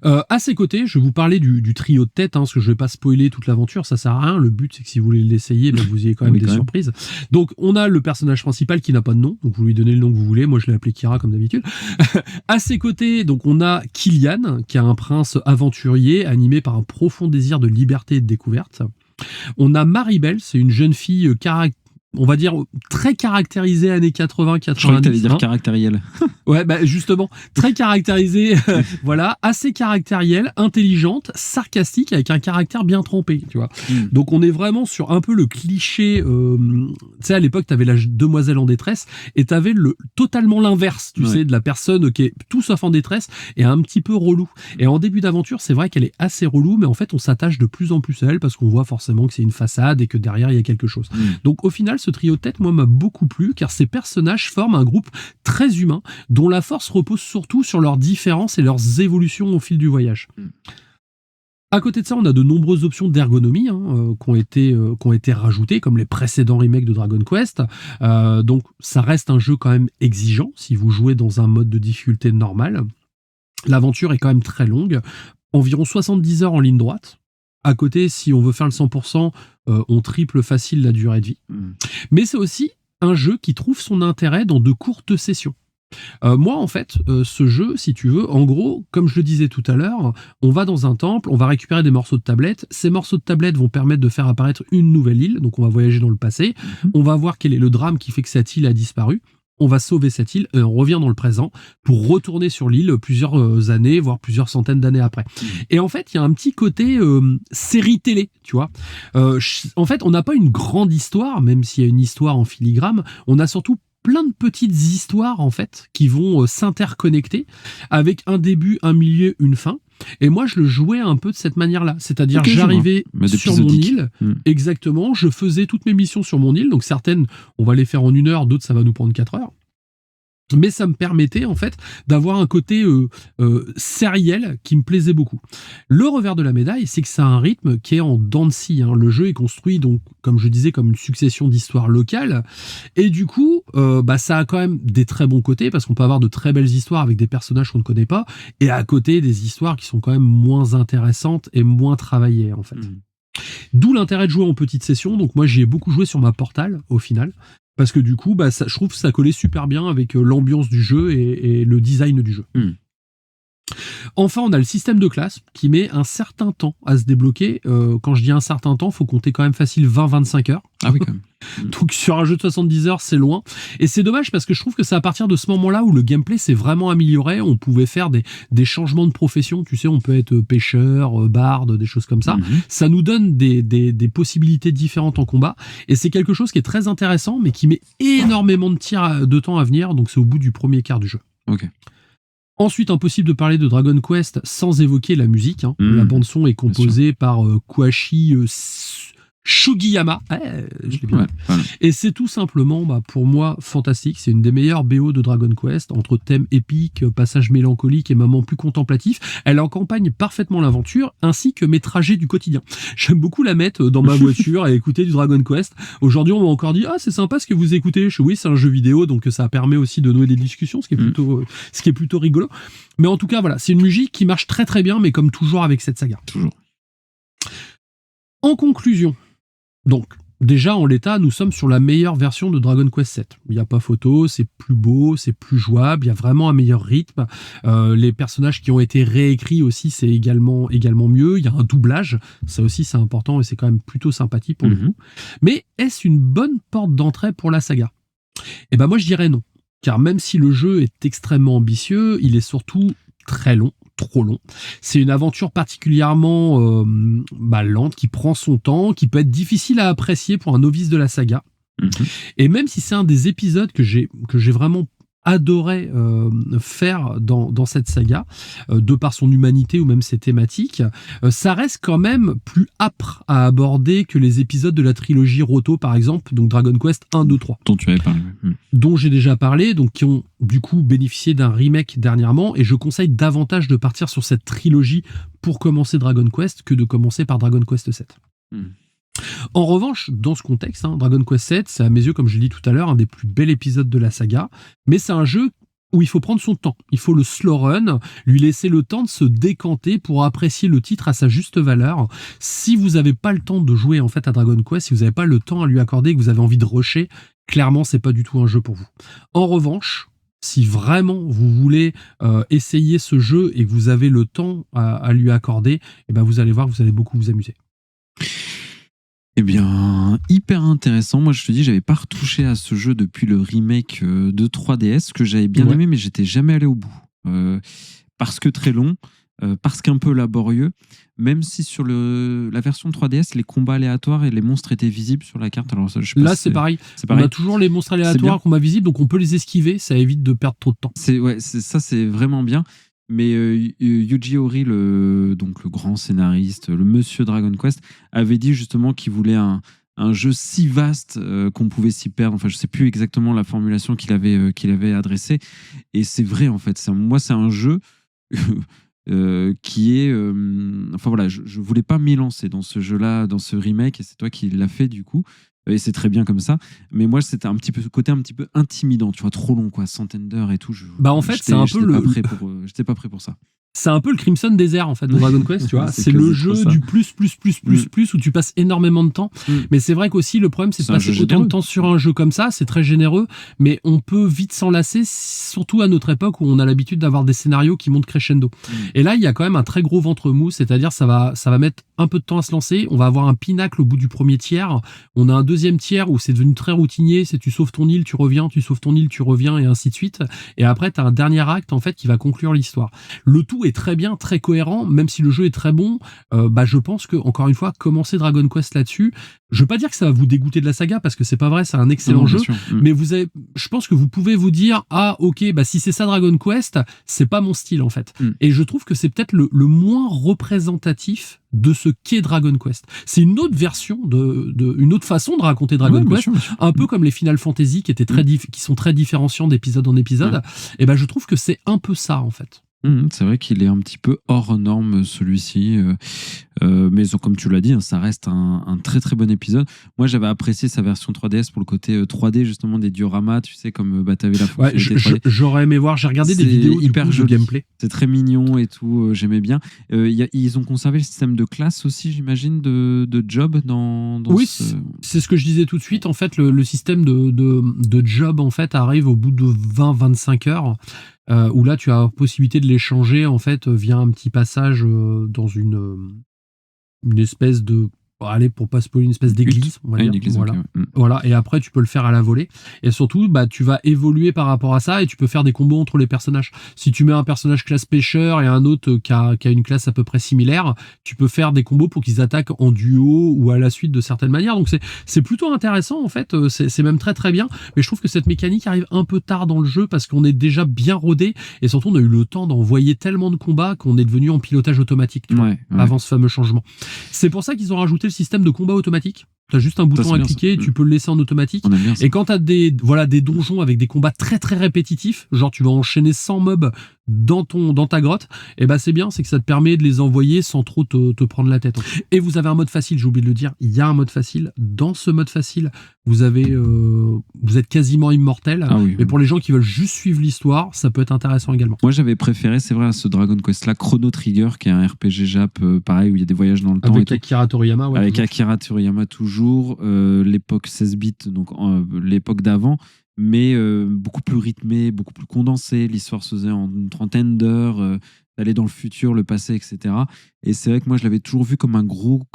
A: À ses côtés, je vais vous parler du trio de tête, parce que je vais pas spoiler toute l'aventure, ça sert à rien. Le but, c'est que si vous voulez l'essayer, vous ayez quand même des surprises. Donc, on a le personnage principal qui n'a pas de nom, donc vous lui donnez le nom que vous voulez. Moi, je l'ai appelé Kira comme d'habitude. À ses côtés, donc on a Killian, qui est un prince aventurier animé par un profond désir de liberté et de découverte. On a Maribel, c'est une jeune fille on va dire très caractérisée années 80-90.
B: Je croyais que t'allais dire caractérielle.
A: Ouais, justement, très caractérisée, voilà, assez caractérielle, intelligente, sarcastique, avec un caractère bien trempé, tu vois. Donc on est vraiment sur un peu le cliché, tu sais, à l'époque, t'avais la demoiselle en détresse, et t'avais totalement l'inverse, tu sais, de la personne qui est tout sauf en détresse, et un petit peu relou. Et en début d'aventure, c'est vrai qu'elle est assez relou, mais en fait, on s'attache de plus en plus à elle, parce qu'on voit forcément que c'est une façade, et que derrière, il y a quelque chose. Donc au final, ce trio de tête, moi, m'a beaucoup plu, car ces personnages forment un groupe très humain, dont la force repose surtout sur leurs différences et leurs évolutions au fil du voyage. À côté de ça, on a de nombreuses options d'ergonomie qui ont été rajoutées, comme les précédents remakes de Dragon Quest. Donc ça reste un jeu quand même exigeant, si vous jouez dans un mode de difficulté normal. L'aventure est quand même très longue, environ 70 heures en ligne droite. À côté, si on veut faire le 100%, on triple facile la durée de vie. Mais c'est aussi un jeu qui trouve son intérêt dans de courtes sessions. Moi, en fait, ce jeu, si tu veux, en gros, comme je le disais tout à l'heure, on va dans un temple, on va récupérer des morceaux de tablette. Ces morceaux de tablette vont permettre de faire apparaître une nouvelle île. Donc, on va voyager dans le passé. On va voir quel est le drame qui fait que cette île a disparu. On va sauver cette île et on revient dans le présent pour retourner sur l'île plusieurs années, voire plusieurs centaines d'années après. Et en fait, il y a un petit côté série télé, tu vois. En fait, on n'a pas une grande histoire, même s'il y a une histoire en filigrane. On a surtout plein de petites histoires, en fait, qui vont s'interconnecter avec un début, un milieu, une fin. Et moi, je le jouais un peu de cette manière-là. C'est-à-dire, j'arrivais sur mon île, exactement, je faisais toutes mes missions sur mon île, donc certaines, on va les faire en 1 heure, d'autres, ça va nous prendre 4 heures. Mais ça me permettait, en fait, d'avoir un côté sériel qui me plaisait beaucoup. Le revers de la médaille, c'est que ça a un rythme qui est en dents de scie. Le jeu est construit, donc, comme je disais, comme une succession d'histoires locales. Et du coup, ça a quand même des très bons côtés, parce qu'on peut avoir de très belles histoires avec des personnages qu'on ne connaît pas, et à côté, des histoires qui sont quand même moins intéressantes et moins travaillées, en fait. D'où l'intérêt de jouer en petite session. Donc moi, j'y ai beaucoup joué sur ma Portal, au final. Parce que du coup, je trouve que ça collait super bien avec l'ambiance du jeu et le design du jeu. Enfin, on a le système de classe qui met un certain temps à se débloquer. Quand je dis un certain temps, il faut compter quand même facile 20-25 heures.
B: Ah oui, quand même.
A: Donc sur un jeu de 70 heures, c'est loin. Et c'est dommage parce que je trouve que c'est à partir de ce moment-là où le gameplay s'est vraiment amélioré. On pouvait faire des changements de profession. Tu sais, on peut être pêcheur, barde, des choses comme ça. Ça nous donne des possibilités différentes en combat. Et c'est quelque chose qui est très intéressant, mais qui met énormément de temps à venir. Donc c'est au bout du premier quart du jeu.
B: Ok.
A: Ensuite, impossible de parler de Dragon Quest sans évoquer la musique. La bande-son est composée par Koichi Sugiyama. Je l'ai bien. Et c'est tout simplement, pour moi, fantastique. C'est une des meilleures BO de Dragon Quest, entre thèmes épiques, passages mélancoliques et moments plus contemplatifs. Elle accompagne parfaitement l'aventure, ainsi que mes trajets du quotidien. J'aime beaucoup la mettre dans ma voiture et écouter du Dragon Quest. Aujourd'hui, on m'a encore dit, c'est sympa ce que vous écoutez. Oui, c'est un jeu vidéo, donc ça permet aussi de nouer des discussions, ce qui est plutôt rigolo. Mais en tout cas, voilà, c'est une musique qui marche très très bien, mais comme toujours avec cette saga.
B: Toujours.
A: En conclusion, donc, déjà, en l'état, nous sommes sur la meilleure version de Dragon Quest VII. Il n'y a pas photo, c'est plus beau, c'est plus jouable, il y a vraiment un meilleur rythme. Les personnages qui ont été réécrits aussi, c'est également mieux. Il y a un doublage, ça aussi c'est important et c'est quand même plutôt sympathique pour le coup. Mais est-ce une bonne porte d'entrée pour la saga ? Eh ben moi je dirais non. Car même si le jeu est extrêmement ambitieux, il est surtout très long. Trop long. C'est une aventure particulièrement lente, qui prend son temps, qui peut être difficile à apprécier pour un novice de la saga. Et même si c'est un des épisodes que j'ai vraiment adorait faire dans cette saga, de par son humanité ou même ses thématiques, ça reste quand même plus âpre à aborder que les épisodes de la trilogie Roto, par exemple, donc Dragon Quest 1, 2, 3.
B: Dont tu avais parlé.
A: Dont j'ai déjà parlé, donc qui ont du coup bénéficié d'un remake dernièrement, et je conseille davantage de partir sur cette trilogie pour commencer Dragon Quest que de commencer par Dragon Quest 7. En revanche, dans ce contexte, Dragon Quest 7, c'est à mes yeux, comme je l'ai dit tout à l'heure, un des plus bels épisodes de la saga, mais c'est un jeu où il faut prendre son temps. Il faut le slow run, lui laisser le temps de se décanter pour apprécier le titre à sa juste valeur. Si vous n'avez pas le temps de jouer en fait à Dragon Quest, si vous n'avez pas le temps à lui accorder et que vous avez envie de rusher, clairement, c'est pas du tout un jeu pour vous. En revanche, si vraiment vous voulez essayer ce jeu et que vous avez le temps à lui accorder, eh ben vous allez voir que vous allez beaucoup vous amuser.
B: Eh bien, hyper intéressant. Moi, je te dis, j'avais pas retouché à ce jeu depuis le remake de 3DS, que j'avais bien aimé, mais j'étais jamais allé au bout. Parce que très long, parce qu'un peu laborieux, même si sur la version 3DS, les combats aléatoires et les monstres étaient visibles sur la carte. Alors ça, je sais pas
A: là,
B: si
A: c'est pareil. On a toujours les monstres aléatoires qu'on a visibles, donc on peut les esquiver, ça évite de perdre trop de temps.
B: C'est vraiment bien. Mais Yuji Horii, donc le grand scénariste, le monsieur Dragon Quest, avait dit justement qu'il voulait un jeu si vaste qu'on pouvait s'y perdre. Enfin, je sais plus exactement la formulation qu'il avait adressée. Et c'est vrai, en fait. Moi, c'est un jeu qui est... enfin voilà, je voulais pas m'y lancer dans ce jeu-là, dans ce remake, et c'est toi qui l'as fait du coup. Et c'est très bien comme ça. Mais moi, c'était un petit peu ce côté un petit peu intimidant, tu vois, trop long, quoi, centaines d'heures et tout.
A: En fait, c'est un peu
B: j'étais pas prêt pour ça.
A: C'est un peu le Crimson Desert en fait de Dragon Quest, tu vois. c'est le jeu du plus où tu passes énormément de temps. Mais c'est vrai qu'aussi le problème c'est de passer autant de temps sur un jeu comme ça, c'est très généreux, mais on peut vite s'en lasser, surtout à notre époque où on a l'habitude d'avoir des scénarios qui montent crescendo. Et là, il y a quand même un très gros ventre mou, c'est-à-dire ça va mettre un peu de temps à se lancer, on va avoir un pinacle au bout du premier tiers, on a un deuxième tiers où c'est devenu très routinier, c'est tu sauves ton île, tu reviens, tu sauves ton île, tu reviens et ainsi de suite. Et après, tu as un dernier acte en fait qui va conclure l'histoire. Le tout est très bien, très cohérent, même si le jeu est très bon. Je pense que, encore une fois, commencer Dragon Quest là-dessus, je veux pas dire que ça va vous dégoûter de la saga parce que c'est pas vrai, c'est un excellent jeu, mais je pense que vous pouvez vous dire si c'est ça Dragon Quest, c'est pas mon style en fait. Et je trouve que c'est peut-être le moins représentatif de ce qu'est Dragon Quest. C'est une autre version une autre façon de raconter Dragon Quest, bien sûr. Un peu comme les Final Fantasy qui étaient qui sont très différenciants d'épisode en épisode. Et je trouve que c'est un peu ça en fait.
B: C'est vrai qu'il est un petit peu hors norme celui-ci, mais comme tu l'as dit, ça reste un très très bon épisode. Moi j'avais apprécié sa version 3DS pour le côté 3D justement des dioramas, tu sais, comme t'avais la fonctionnalité 3D.
A: J'aurais aimé voir, j'ai regardé des vidéos hyper de gameplay.
B: C'est très mignon et tout, j'aimais bien. Ils ont conservé le système de classe aussi, j'imagine, de job dans
A: oui, c'est ce que je disais tout de suite. En fait, le système de job en fait arrive au bout de 20-25 heures. Où là tu as la possibilité de l'échanger en fait via un petit passage dans une espèce de pour pas spoiler, une espèce d'église, on va dire.
B: Église,
A: voilà.
B: Okay.
A: Voilà, et après tu peux le faire à la volée, et surtout tu vas évoluer par rapport à ça, et tu peux faire des combos entre les personnages. Si tu mets un personnage classe pêcheur et un autre qui a une classe à peu près similaire, tu peux faire des combos pour qu'ils attaquent en duo ou à la suite de certaines manières. Donc c'est plutôt intéressant en fait, c'est même très très bien, mais je trouve que cette mécanique arrive un peu tard dans le jeu parce qu'on est déjà bien rodé, et surtout on a eu le temps d'envoyer tellement de combats qu'on est devenu en pilotage automatique, tu vois, avant ce fameux changement. C'est pour ça qu'ils ont rajouté le système de combat automatique. Tu as juste un bouton à cliquer, tu peux le laisser en automatique. Et quand tu as des donjons avec des combats très très répétitifs, genre tu vas enchaîner 100 mobs dans ta grotte, et c'est bien, c'est que ça te permet de les envoyer sans trop te prendre la tête. Et vous avez un mode facile, j'ai oublié de le dire, il y a un mode facile. Dans ce mode facile, vous êtes quasiment immortel. Mais pour les gens qui veulent juste suivre l'histoire, ça peut être intéressant également.
B: Moi j'avais préféré, c'est vrai, à ce Dragon Quest là, Chrono Trigger, qui est un RPG Jap, pareil, où il y a des voyages dans le temps.
A: Avec Akira Toriyama.
B: Avec Akira Toriyama toujours, l'époque 16 bits, donc l'époque d'avant, mais beaucoup plus rythmé, beaucoup plus condensé. L'histoire se faisait en une trentaine d'heures, d'aller dans le futur, le passé, etc. Et c'est vrai que moi je l'avais toujours vu comme un gros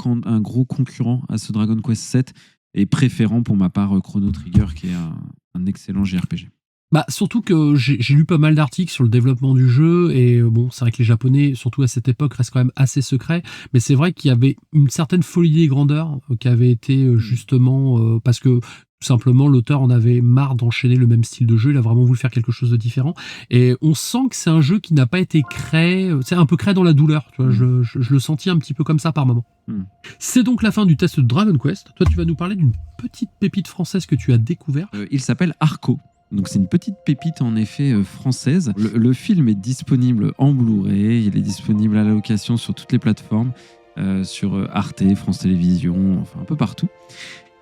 B: concurrent à ce Dragon Quest 7, et préférant pour ma part Chrono Trigger, qui est un excellent JRPG.
A: Surtout que j'ai lu pas mal d'articles sur le développement du jeu, et c'est vrai que les Japonais, surtout à cette époque, restent quand même assez secrets, mais c'est vrai qu'il y avait une certaine folie des grandeurs qui avait été justement parce que tout simplement, l'auteur en avait marre d'enchaîner le même style de jeu. Il a vraiment voulu faire quelque chose de différent. Et on sent que c'est un jeu qui n'a pas été créé, c'est un peu créé dans la douleur. Tu vois, je le sentis un petit peu comme ça par moment. C'est donc la fin du test de Dragon Quest. Toi, tu vas nous parler d'une petite pépite française que tu as découvert.
B: Il s'appelle Arco. Donc c'est une petite pépite en effet française. Le film est disponible en Blu-ray. Il est disponible à la location sur toutes les plateformes, sur Arte, France Télévisions, enfin un peu partout.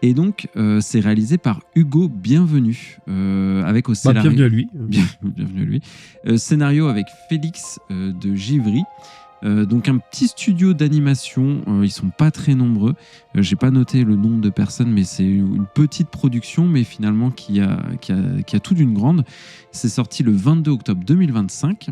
B: Et donc, c'est réalisé par Hugo Bienvenu, avec au scénario...
A: bienvenue à lui.
B: Bienvenue à lui. Scénario avec Félix de Givry. Donc un petit studio d'animation, ils sont pas très nombreux. J'ai pas noté le nombre de personnes, mais c'est une petite production, mais finalement qui a tout d'une grande. C'est sorti le 22 octobre 2025.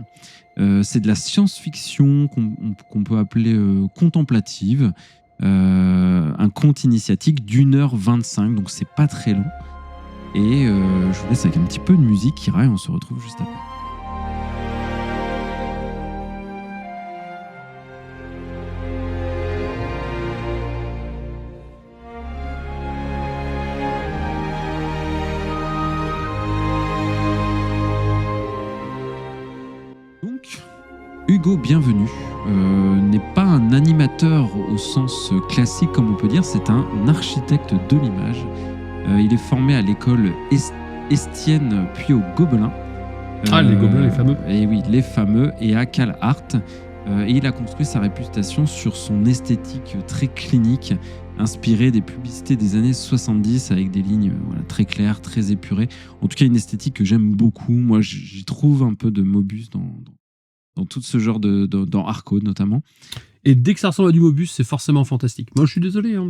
B: C'est de la science-fiction qu'on peut appeler contemplative. Un conte initiatique d'1h25, donc c'est pas très long. Et je vous laisse avec un petit peu de musique, Kira, et on se retrouve juste après. Hugo Bienvenu n'est pas un animateur au sens classique, comme on peut dire, c'est un architecte de l'image. Il est formé à l'école Estienne, puis au Gobelin.
A: Les Gobelins, les fameux.
B: Et oui, les fameux, et à CalArt. Et il a construit sa réputation sur son esthétique très clinique, inspirée des publicités des années 70, avec des lignes très claires, très épurées. En tout cas, une esthétique que j'aime beaucoup. Moi, j'y trouve un peu de Mobius dans tout ce genre dans Arco notamment.
A: Et dès que ça ressemble à du Mobius, c'est forcément fantastique. Moi, je suis désolé, hein,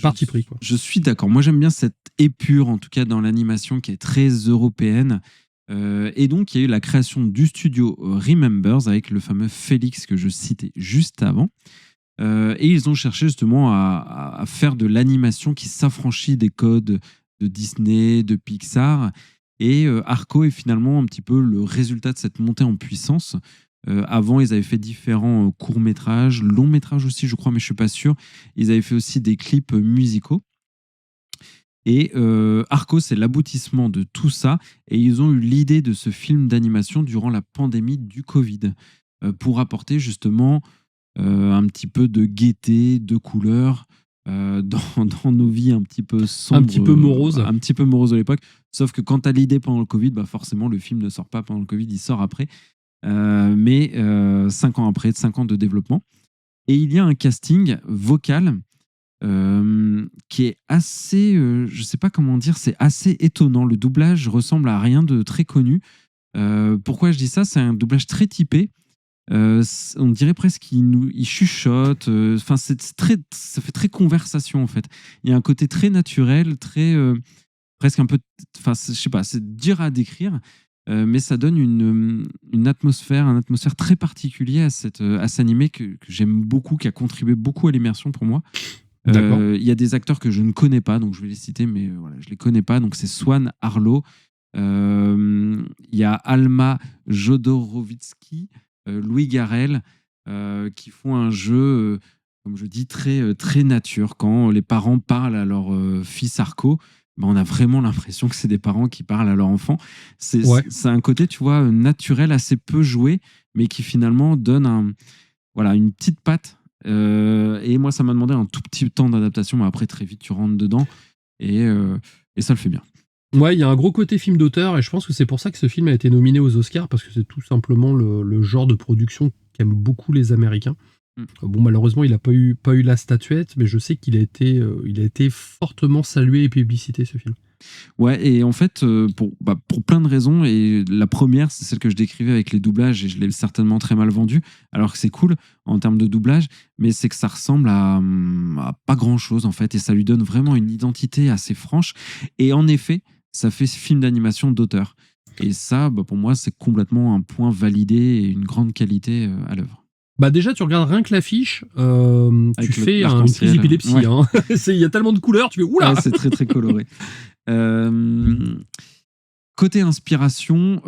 A: parti pris. Quoi.
B: Je suis d'accord. Moi, j'aime bien cette épure, en tout cas dans l'animation, qui est très européenne. Et donc, il y a eu la création du studio Remembers avec le fameux Félix que je citais juste avant. Et ils ont cherché justement à faire de l'animation qui s'affranchit des codes de Disney, de Pixar. Et Arco est finalement un petit peu le résultat de cette montée en puissance. Avant, ils avaient fait différents courts-métrages, longs-métrages aussi, je crois, mais je ne suis pas sûr. Ils avaient fait aussi des clips musicaux. Et Arco, c'est l'aboutissement de tout ça. Et ils ont eu l'idée de ce film d'animation durant la pandémie du Covid, pour apporter justement un petit peu de gaieté, de couleur dans nos vies un petit peu sombres.
A: Un petit peu moroses.
B: Un petit peu moroses de l'époque. Sauf que quand tu as l'idée pendant le Covid, forcément, le film ne sort pas pendant le Covid, il sort après. Mais 5 ans après, 5 ans de développement. Et il y a un casting vocal qui est assez, je sais pas comment dire, c'est assez étonnant. Le doublage ressemble à rien de très connu. Pourquoi je dis ça? C'est un doublage très typé. On dirait presque qu'il chuchote. Enfin, ça fait très conversation en fait. Il y a un côté très naturel, très presque un peu. Enfin, je sais pas, c'est dur à décrire. Mais ça donne une atmosphère, un atmosphère très particulier à cet animé que j'aime beaucoup, qui a contribué beaucoup à l'immersion pour moi. Il y a des acteurs que je ne connais pas, donc je vais les citer, mais voilà, je les connais pas. Donc c'est Swan Arlo, il y a Alma Jodorowsky, Louis Garrel, qui font un jeu, comme je dis, très, très nature. Quand les parents parlent à leur fils Arco, on a vraiment l'impression que c'est des parents qui parlent à leur enfant. C'est un côté, tu vois, naturel, assez peu joué, mais qui finalement donne une petite patte. Et moi, ça m'a demandé un tout petit temps d'adaptation, mais après, très vite, tu rentres dedans et ça le fait bien.
A: Ouais, il y a un gros côté film d'auteur et je pense que c'est pour ça que ce film a été nominé aux Oscars, parce que c'est tout simplement le genre de production qu'aiment beaucoup les Américains. Bon, malheureusement, il n'a pas eu la statuette, mais je sais qu'il a été fortement salué et publicité, ce film.
B: Ouais, et en fait, pour plein de raisons, et la première, c'est celle que je décrivais avec les doublages, et je l'ai certainement très mal vendu, alors que c'est cool en termes de doublage, mais c'est que ça ressemble à pas grand-chose, en fait, et ça lui donne vraiment une identité assez franche. Et en effet, ça fait film d'animation d'auteur. Et ça, pour moi, c'est complètement un point validé et une grande qualité à l'œuvre.
A: Déjà, tu regardes rien que l'affiche, tu fais une crise d'épilepsie.
B: Ouais.
A: Hein. Il y a tellement de couleurs, tu fais oula.
B: Ouais, c'est très très coloré. Côté inspiration,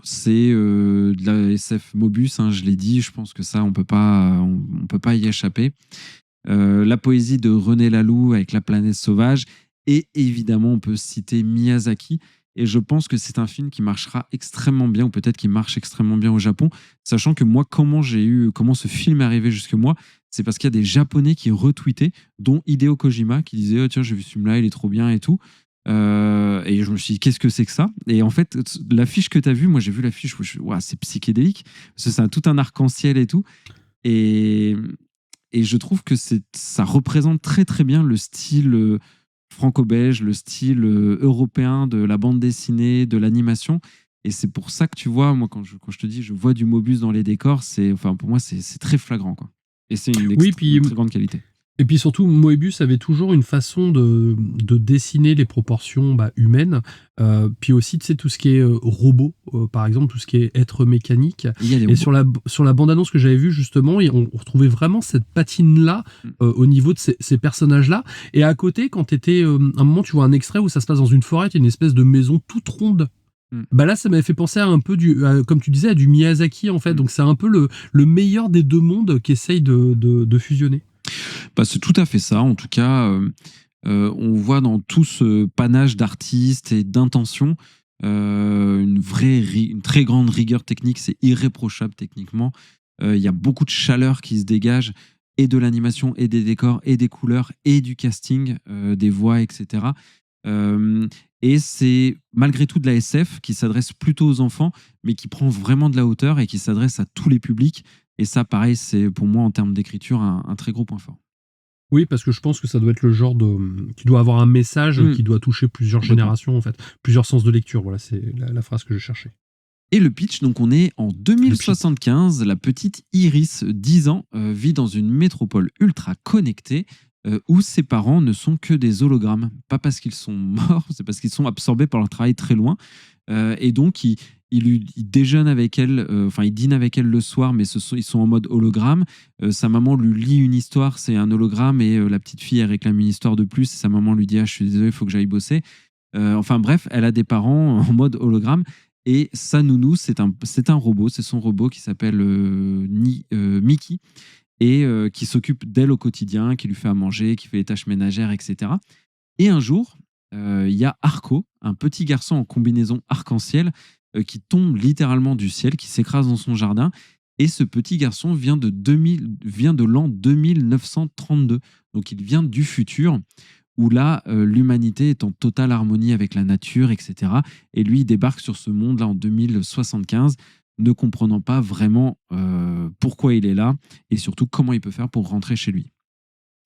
B: c'est de la SF Mobius, hein, je l'ai dit, je pense que ça, on peut pas y échapper. La poésie de René Laloux avec La planète sauvage, Et évidemment, on peut citer Miyazaki. Et je pense que c'est un film qui marchera extrêmement bien, ou peut-être qui marche extrêmement bien au Japon. Sachant que moi, comment ce film est arrivé jusque moi, c'est parce qu'il y a des Japonais qui retweetaient, dont Hideo Kojima, qui disait oh, tiens, j'ai vu ce film-là, il est trop bien et tout. Et je me suis dit, qu'est-ce que c'est que ça? Et en fait, l'affiche que tu as vue, moi j'ai vu l'affiche, je me suis dit, wow, c'est psychédélique. Parce que c'est tout un arc-en-ciel et tout. Et je trouve que ça représente très très bien le style franco-belge, le style européen de la bande dessinée, de l'animation. Et c'est pour ça que tu vois, moi quand je te dis je vois du Mobius dans les décors, pour moi c'est très flagrant, quoi. Et c'est une très grande qualité.
A: Et puis surtout, Moebius avait toujours une façon de dessiner les proportions humaines. Puis aussi, tu sais, tout ce qui est robot, par exemple, tout ce qui est être mécanique. Et sur la bande-annonce que j'avais vue, justement, on retrouvait vraiment cette patine-là au niveau de ces personnages-là. Et à côté, quand t'étais... un moment, tu vois un extrait où ça se passe dans une forêt, il y a une espèce de maison toute ronde. Là, ça m'avait fait penser à un peu comme tu disais, à du Miyazaki, en fait. Donc, c'est un peu le meilleur des deux mondes qui essaye de fusionner.
B: C'est tout à fait ça. En tout cas, on voit dans tout ce panache d'artistes et d'intentions une très grande rigueur technique. C'est irréprochable techniquement. Il y a beaucoup de chaleur qui se dégage, et de l'animation, et des décors, et des couleurs, et du casting, des voix, etc. Et c'est malgré tout de la SF qui s'adresse plutôt aux enfants, mais qui prend vraiment de la hauteur et qui s'adresse à tous les publics. Et ça, pareil, c'est pour moi, en termes d'écriture, un très gros point fort.
A: Oui, parce que je pense que ça doit être le genre qui doit avoir un message qui doit toucher plusieurs générations, en fait. Plusieurs sens de lecture, voilà, c'est la phrase que je cherchais.
B: Et le pitch, donc on est en 2075, la petite Iris, 10 ans, vit dans une métropole ultra connectée, où ses parents ne sont que des hologrammes. Pas parce qu'ils sont morts, c'est parce qu'ils sont absorbés par leur travail très loin. Et donc, il déjeune avec elle, il dîne avec elle le soir, mais ils sont en mode hologramme. Sa maman lui lit une histoire, c'est un hologramme, et la petite fille, elle réclame une histoire de plus, et sa maman lui dit « Ah, je suis désolé, il faut que j'aille bosser ». Bref, elle a des parents en mode hologramme, et sa nounou, c'est un robot, c'est son robot qui s'appelle Mickey, et qui s'occupe d'elle au quotidien, qui lui fait à manger, qui fait les tâches ménagères, etc. Et un jour, il y a Arco, un petit garçon en combinaison arc-en-ciel, qui tombe littéralement du ciel, qui s'écrase dans son jardin. Et ce petit garçon vient de l'an 2932. Donc il vient du futur, où là, l'humanité est en totale harmonie avec la nature, etc. Et lui, il débarque sur ce monde-là en 2075, ne comprenant pas vraiment pourquoi il est là, et surtout comment il peut faire pour rentrer chez lui.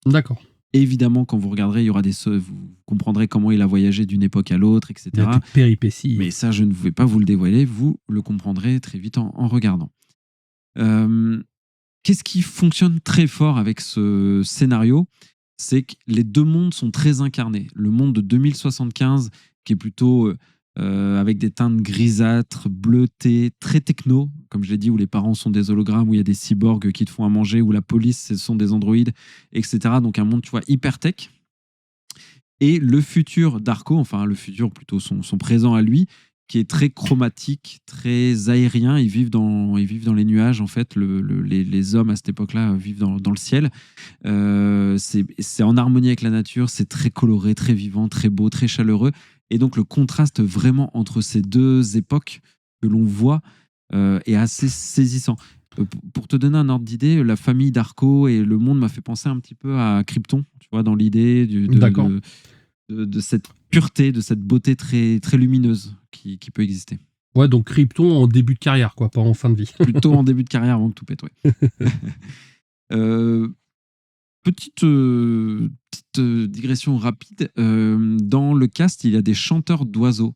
A: D'accord.
B: Évidemment, quand vous regarderez, vous comprendrez comment il a voyagé d'une époque à l'autre, etc.
A: Il y a des péripéties.
B: Mais ça, je ne vais pas vous le dévoiler, vous le comprendrez très vite en regardant. Qu'est-ce qui fonctionne très fort avec ce scénario? C'est que les deux mondes sont très incarnés. Le monde de 2075, qui est plutôt avec des teintes grisâtres, bleutées, très techno, comme je l'ai dit, où les parents sont des hologrammes, où il y a des cyborgs qui te font à manger, où la police, ce sont des androïdes, etc. Donc un monde, tu vois, hyper tech. Et le futur d'Arco, le futur plutôt son présent à lui, qui est très chromatique, très aérien. Ils vivent dans les nuages, en fait. Les hommes, à cette époque-là, vivent dans le ciel. C'est en harmonie avec la nature, c'est très coloré, très vivant, très beau, très chaleureux. Et donc, le contraste vraiment entre ces deux époques que l'on voit est assez saisissant. Pour te donner un ordre d'idée, la famille d'Arco et le monde m'a fait penser un petit peu à Krypton, tu vois, dans l'idée de cette pureté, de cette beauté très, très lumineuse qui peut exister.
A: Ouais, donc Krypton en début de carrière, quoi, pas en fin de vie.
B: Plutôt en début de carrière avant que tout pète, ouais. Petite digression rapide. Dans le cast, il y a des chanteurs d'oiseaux.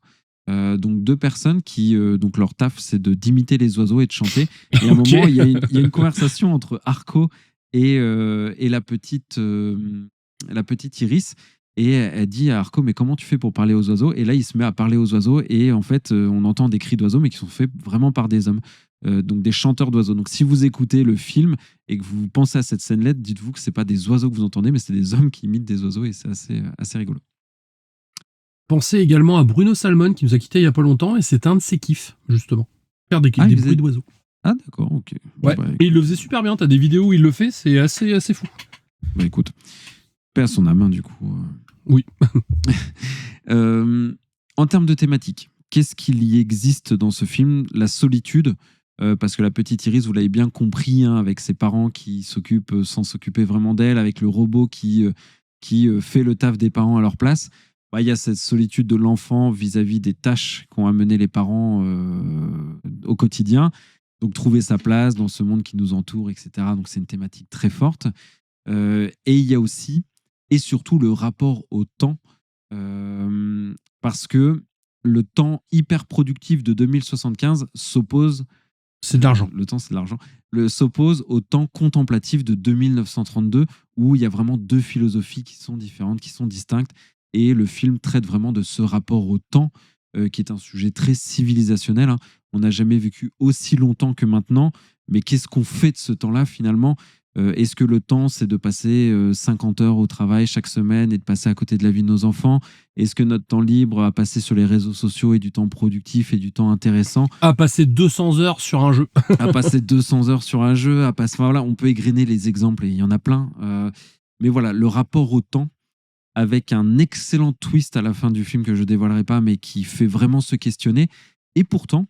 B: Donc deux personnes qui, donc leur taf, c'est d'imiter les oiseaux et de chanter. Et à un moment, il y a une conversation entre Arco et la petite Iris. Et elle dit à Arco, mais comment tu fais pour parler aux oiseaux? Et là, il se met à parler aux oiseaux. Et en fait, on entend des cris d'oiseaux, mais qui sont faits vraiment par des hommes. Donc des chanteurs d'oiseaux. Donc si vous écoutez le film et que vous pensez à cette scène-là, dites-vous que ce n'est pas des oiseaux que vous entendez, mais c'est des hommes qui imitent des oiseaux. Et c'est assez rigolo.
A: Pensez également à Bruno Salmon, qui nous a quittés il n'y a pas longtemps. Et c'est un de ses kiffs, justement. Faire des bruits d'oiseaux.
B: Ah d'accord, ok.
A: Ouais. Et il le faisait super bien. Tu as des vidéos où il le fait. C'est assez fou.
B: Bah écoute, paix à son âme, du coup.
A: Oui.
B: En termes de thématique, qu'est-ce qu'il y existe dans ce film? La solitude, parce que la petite Iris, vous l'avez bien compris, hein, avec ses parents qui s'occupent sans s'occuper vraiment d'elle, avec le robot qui fait le taf des parents à leur place. Bah, il y a cette solitude de l'enfant vis-à-vis des tâches qu'ont amené les parents au quotidien. Donc trouver sa place dans ce monde qui nous entoure, etc. Donc c'est une thématique très forte. Et il y a aussi, et surtout, le rapport au temps, parce que le temps hyper productif de 2075 s'oppose.
A: C'est de l'argent.
B: Le temps, c'est de l'argent. S'oppose au temps contemplatif de 2932, où il y a vraiment deux philosophies qui sont différentes, qui sont distinctes. Et le film traite vraiment de ce rapport au temps, qui est un sujet très civilisationnel, hein. On n'a jamais vécu aussi longtemps que maintenant, mais qu'est-ce qu'on fait de ce temps-là finalement? Est-ce que le temps, c'est de passer 50 heures au travail chaque semaine et de passer à côté de la vie de nos enfants? Est-ce que notre temps libre à passer sur les réseaux sociaux est du temps productif et du temps intéressant?
A: À passer 200 heures sur un jeu.
B: À passer 200 heures sur un jeu, à passer... Enfin, voilà, on peut égrener les exemples et il y en a plein. Mais voilà, le rapport au temps, avec un excellent twist à la fin du film que je dévoilerai pas, mais qui fait vraiment se questionner. Et pourtant,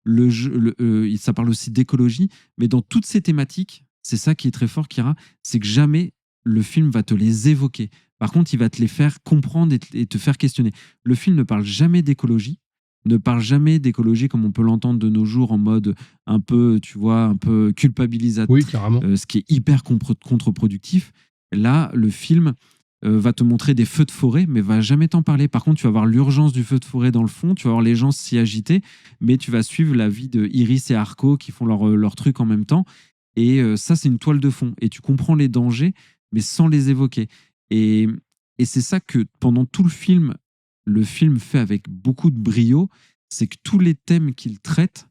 B: ça parle aussi d'écologie, mais dans toutes ces thématiques, c'est ça qui est très fort, Kira, c'est que jamais le film va te les évoquer. Par contre, il va te les faire comprendre et te faire questionner. Le film ne parle jamais d'écologie, ne parle jamais d'écologie comme on peut l'entendre de nos jours en mode un peu, tu vois, un peu culpabilisateur,
A: Oui, carrément.
B: ce qui est hyper contre-productif. Là, le film va te montrer des feux de forêt, mais va jamais t'en parler. Par contre, tu vas voir l'urgence du feu de forêt dans le fond, tu vas voir les gens s'y agiter, mais tu vas suivre la vie de Iris et Arco qui font leur truc en même temps. Et ça, c'est une toile de fond. Et tu comprends les dangers, mais sans les évoquer. Et c'est ça que pendant tout le film fait avec beaucoup de brio, c'est que tous les thèmes qu'il traite,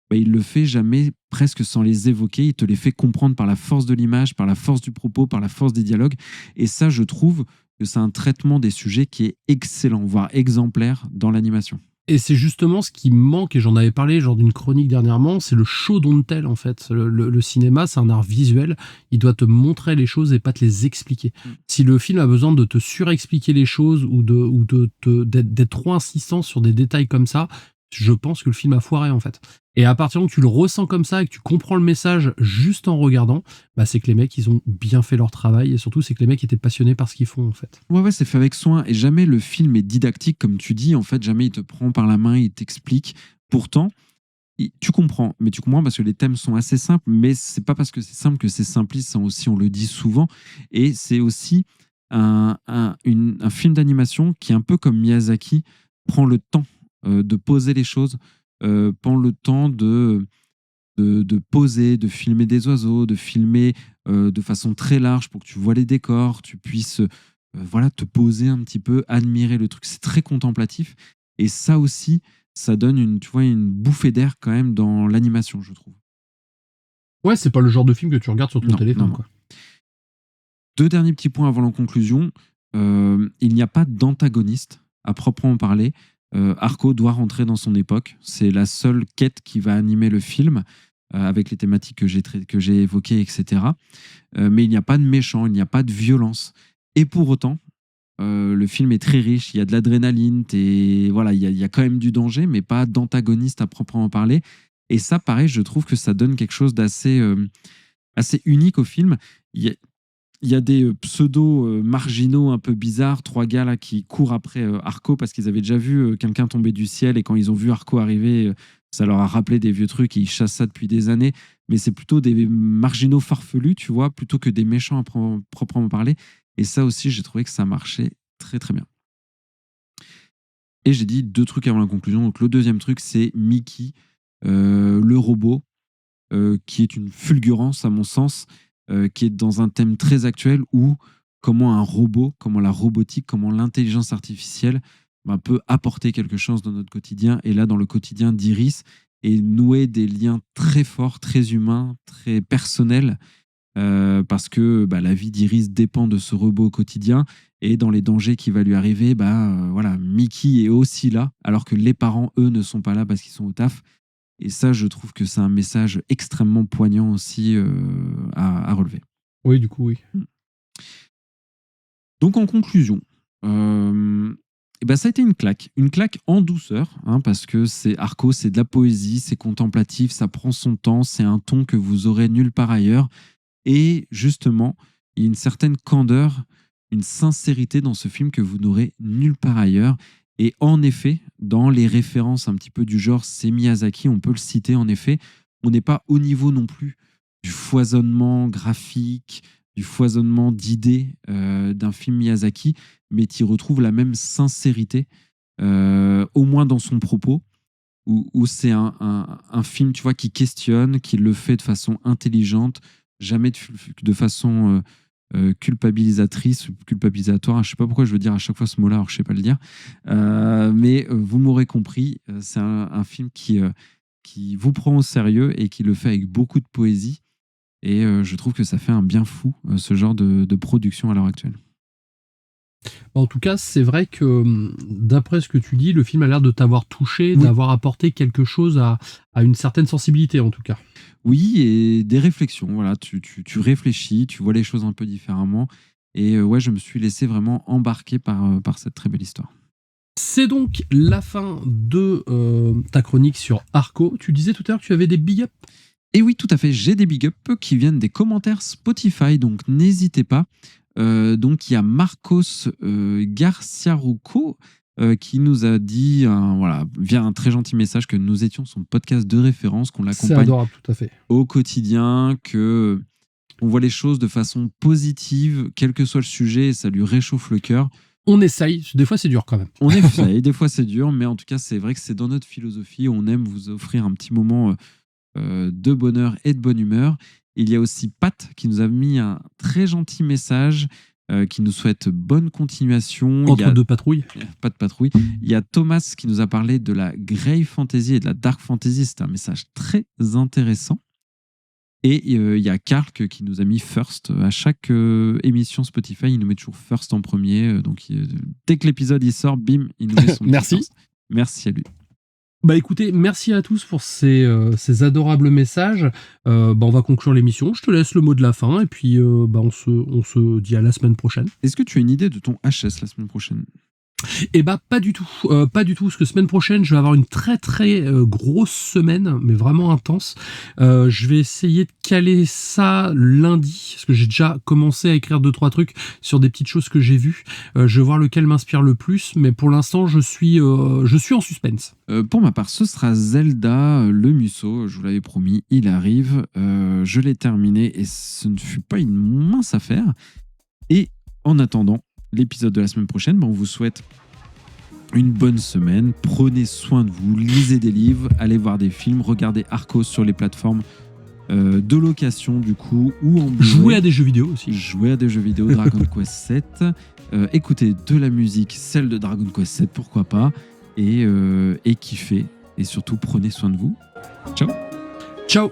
B: bah, il le fait jamais presque sans les évoquer. Il te les fait comprendre par la force de l'image, par la force du propos, par la force des dialogues. Et ça, je trouve que c'est un traitement des sujets qui est excellent, voire exemplaire dans l'animation.
A: Et c'est justement ce qui manque, et j'en avais parlé genre d'une chronique dernièrement, c'est le show don't tell en fait. Le cinéma, c'est un art visuel, il doit te montrer les choses et pas te les expliquer. Si le film a besoin de te surexpliquer les choses ou d'être trop insistant sur des détails comme ça, je pense que le film a foiré en fait. Et à partir du moment où tu le ressens comme ça et que tu comprends le message juste en regardant, bah c'est que les mecs ils ont bien fait leur travail et surtout c'est que les mecs étaient passionnés par ce qu'ils font en fait.
B: Ouais, c'est fait avec soin et jamais le film est didactique comme tu dis. En fait, jamais il te prend par la main, il t'explique. Pourtant, tu comprends, mais tu comprends parce que les thèmes sont assez simples, mais c'est pas parce que c'est simple que c'est simpliste, ça aussi on le dit souvent. Et c'est aussi un film d'animation qui, un peu comme Miyazaki, prend le temps de poser les choses, prend le temps de poser, de filmer des oiseaux, de filmer de façon très large pour que tu vois les décors, tu puisses voilà, te poser un petit peu, admirer le truc. C'est très contemplatif. Et ça aussi, ça donne tu vois, une bouffée d'air quand même dans l'animation, je trouve.
A: Ouais, c'est pas le genre de film que tu regardes sur ton téléphone,
B: non.
A: quoi.
B: Deux derniers petits points avant la conclusion. Il n'y a pas d'antagoniste à proprement parler. Arco doit rentrer dans son époque. C'est la seule quête qui va animer le film, avec les thématiques que j'ai évoquées, etc. Mais il n'y a pas de méchant, il n'y a pas de violence. Et pour autant, le film est très riche. Il y a de l'adrénaline, voilà, il y a quand même du danger, mais pas d'antagoniste à proprement parler. Et ça, pareil, je trouve que ça donne quelque chose d'assez assez unique au film. Il y a des pseudo-marginaux un peu bizarres, trois gars là qui courent après Arco parce qu'ils avaient déjà vu quelqu'un tomber du ciel et quand ils ont vu Arco arriver, ça leur a rappelé des vieux trucs et ils chassent ça depuis des années. Mais c'est plutôt des marginaux farfelus, tu vois, plutôt que des méchants à proprement parler. Et ça aussi, j'ai trouvé que ça marchait très très bien. Et j'ai dit deux trucs avant la conclusion. Donc le deuxième truc, c'est Mickey, le robot, qui est une fulgurance à mon sens, qui est dans un thème très actuel où comment un robot, comment la robotique, comment l'intelligence artificielle peut apporter quelque chose dans notre quotidien, et là dans le quotidien d'Iris, et nouer des liens très forts, très humains, très personnels, parce que la vie d'Iris dépend de ce robot au quotidien, et dans les dangers qui va lui arriver, voilà, Mickey est aussi là, alors que les parents, eux, ne sont pas là parce qu'ils sont au taf. Et ça, je trouve que c'est un message extrêmement poignant aussi à relever.
A: Oui, du coup, oui.
B: Donc, en conclusion, Ça a été une claque en douceur, hein, parce que c'est Arco, c'est de la poésie, c'est contemplatif, ça prend son temps, c'est un ton que vous aurez nulle part ailleurs. Et justement, il y a une certaine candeur, une sincérité dans ce film que vous n'aurez nulle part ailleurs. Et en effet, dans les références un petit peu du genre, c'est Miyazaki, on peut le citer en effet, on n'est pas au niveau non plus du foisonnement graphique, du foisonnement d'idées d'un film Miyazaki, mais tu y retrouves la même sincérité, au moins dans son propos, où c'est un film, tu vois, qui questionne, qui le fait de façon intelligente, jamais de façon culpabilisatrice ou culpabilisatoire. Je sais pas pourquoi je veux dire à chaque fois ce mot-là, alors je sais pas le dire. Mais vous m'aurez compris, c'est un film qui vous prend au sérieux et qui le fait avec beaucoup de poésie. Et je trouve que ça fait un bien fou, ce genre de production à l'heure actuelle.
A: En tout cas, c'est vrai que d'après ce que tu dis, le film a l'air de t'avoir touché,
B: Oui.
A: d'avoir apporté quelque chose à une certaine sensibilité en tout cas.
B: Oui, et des réflexions. Voilà, tu réfléchis, tu vois les choses un peu différemment. Et ouais, je me suis laissé vraiment embarquer par cette très belle histoire.
A: C'est donc la fin de ta chronique sur Arco. Tu disais tout à l'heure que tu avais des big ups.
B: Et oui, tout à fait, j'ai des big ups qui viennent des commentaires Spotify, donc n'hésitez pas. Donc il y a Marcos Garciaruco qui nous a dit, via un très gentil message, que nous étions son podcast de référence, qu'on
A: C'est
B: l'accompagne
A: adorable, tout à fait.
B: au quotidien, que on voit les choses de façon positive, quel que soit le sujet, et ça lui réchauffe le cœur.
A: On essaye, des fois c'est dur quand même.
B: On essaye, des fois c'est dur, mais en tout cas c'est vrai que c'est dans notre philosophie, on aime vous offrir un petit moment de bonheur et de bonne humeur. Il y a aussi Pat qui nous a mis un très gentil message, qui nous souhaite bonne continuation.
A: Entre deux patrouilles.
B: Pas de patrouille. Il y a Thomas qui nous a parlé de la Grey Fantasy et de la Dark Fantasy. C'est un message très intéressant. Et il y a Karl qui nous a mis First. À chaque émission Spotify, il nous met toujours First en premier. Donc dès que l'épisode il sort, bim, il nous met son
A: Merci.
B: First. Merci à lui.
A: Bah écoutez, merci à tous pour ces adorables messages. On va conclure l'émission. Je te laisse le mot de la fin et puis on se dit à la semaine prochaine.
B: Est-ce que tu as une idée de ton HS la semaine prochaine ?
A: Eh bah pas du tout, parce que semaine prochaine je vais avoir une très très grosse semaine, mais vraiment intense. Je vais essayer de caler ça lundi, parce que j'ai déjà commencé à écrire 2-3 trucs sur des petites choses que j'ai vues. Je vais voir lequel m'inspire le plus, mais pour l'instant je suis en suspense.
B: Pour ma part, ce sera Zelda, le Musso, je vous l'avais promis, il arrive. Je l'ai terminé et ce ne fut pas une mince affaire. Et en attendant l'épisode de la semaine prochaine, on vous souhaite une bonne semaine. Prenez soin de vous, lisez des livres, allez voir des films, regardez Arcos sur les plateformes de location du coup, ou en Blu-ray.
A: Jouez à des jeux vidéo aussi.
B: Jouez à des jeux vidéo, Dragon Quest 7. Écoutez de la musique, celle de Dragon Quest 7, pourquoi pas. Et kiffez. Et surtout, prenez soin de vous. Ciao.
A: Ciao.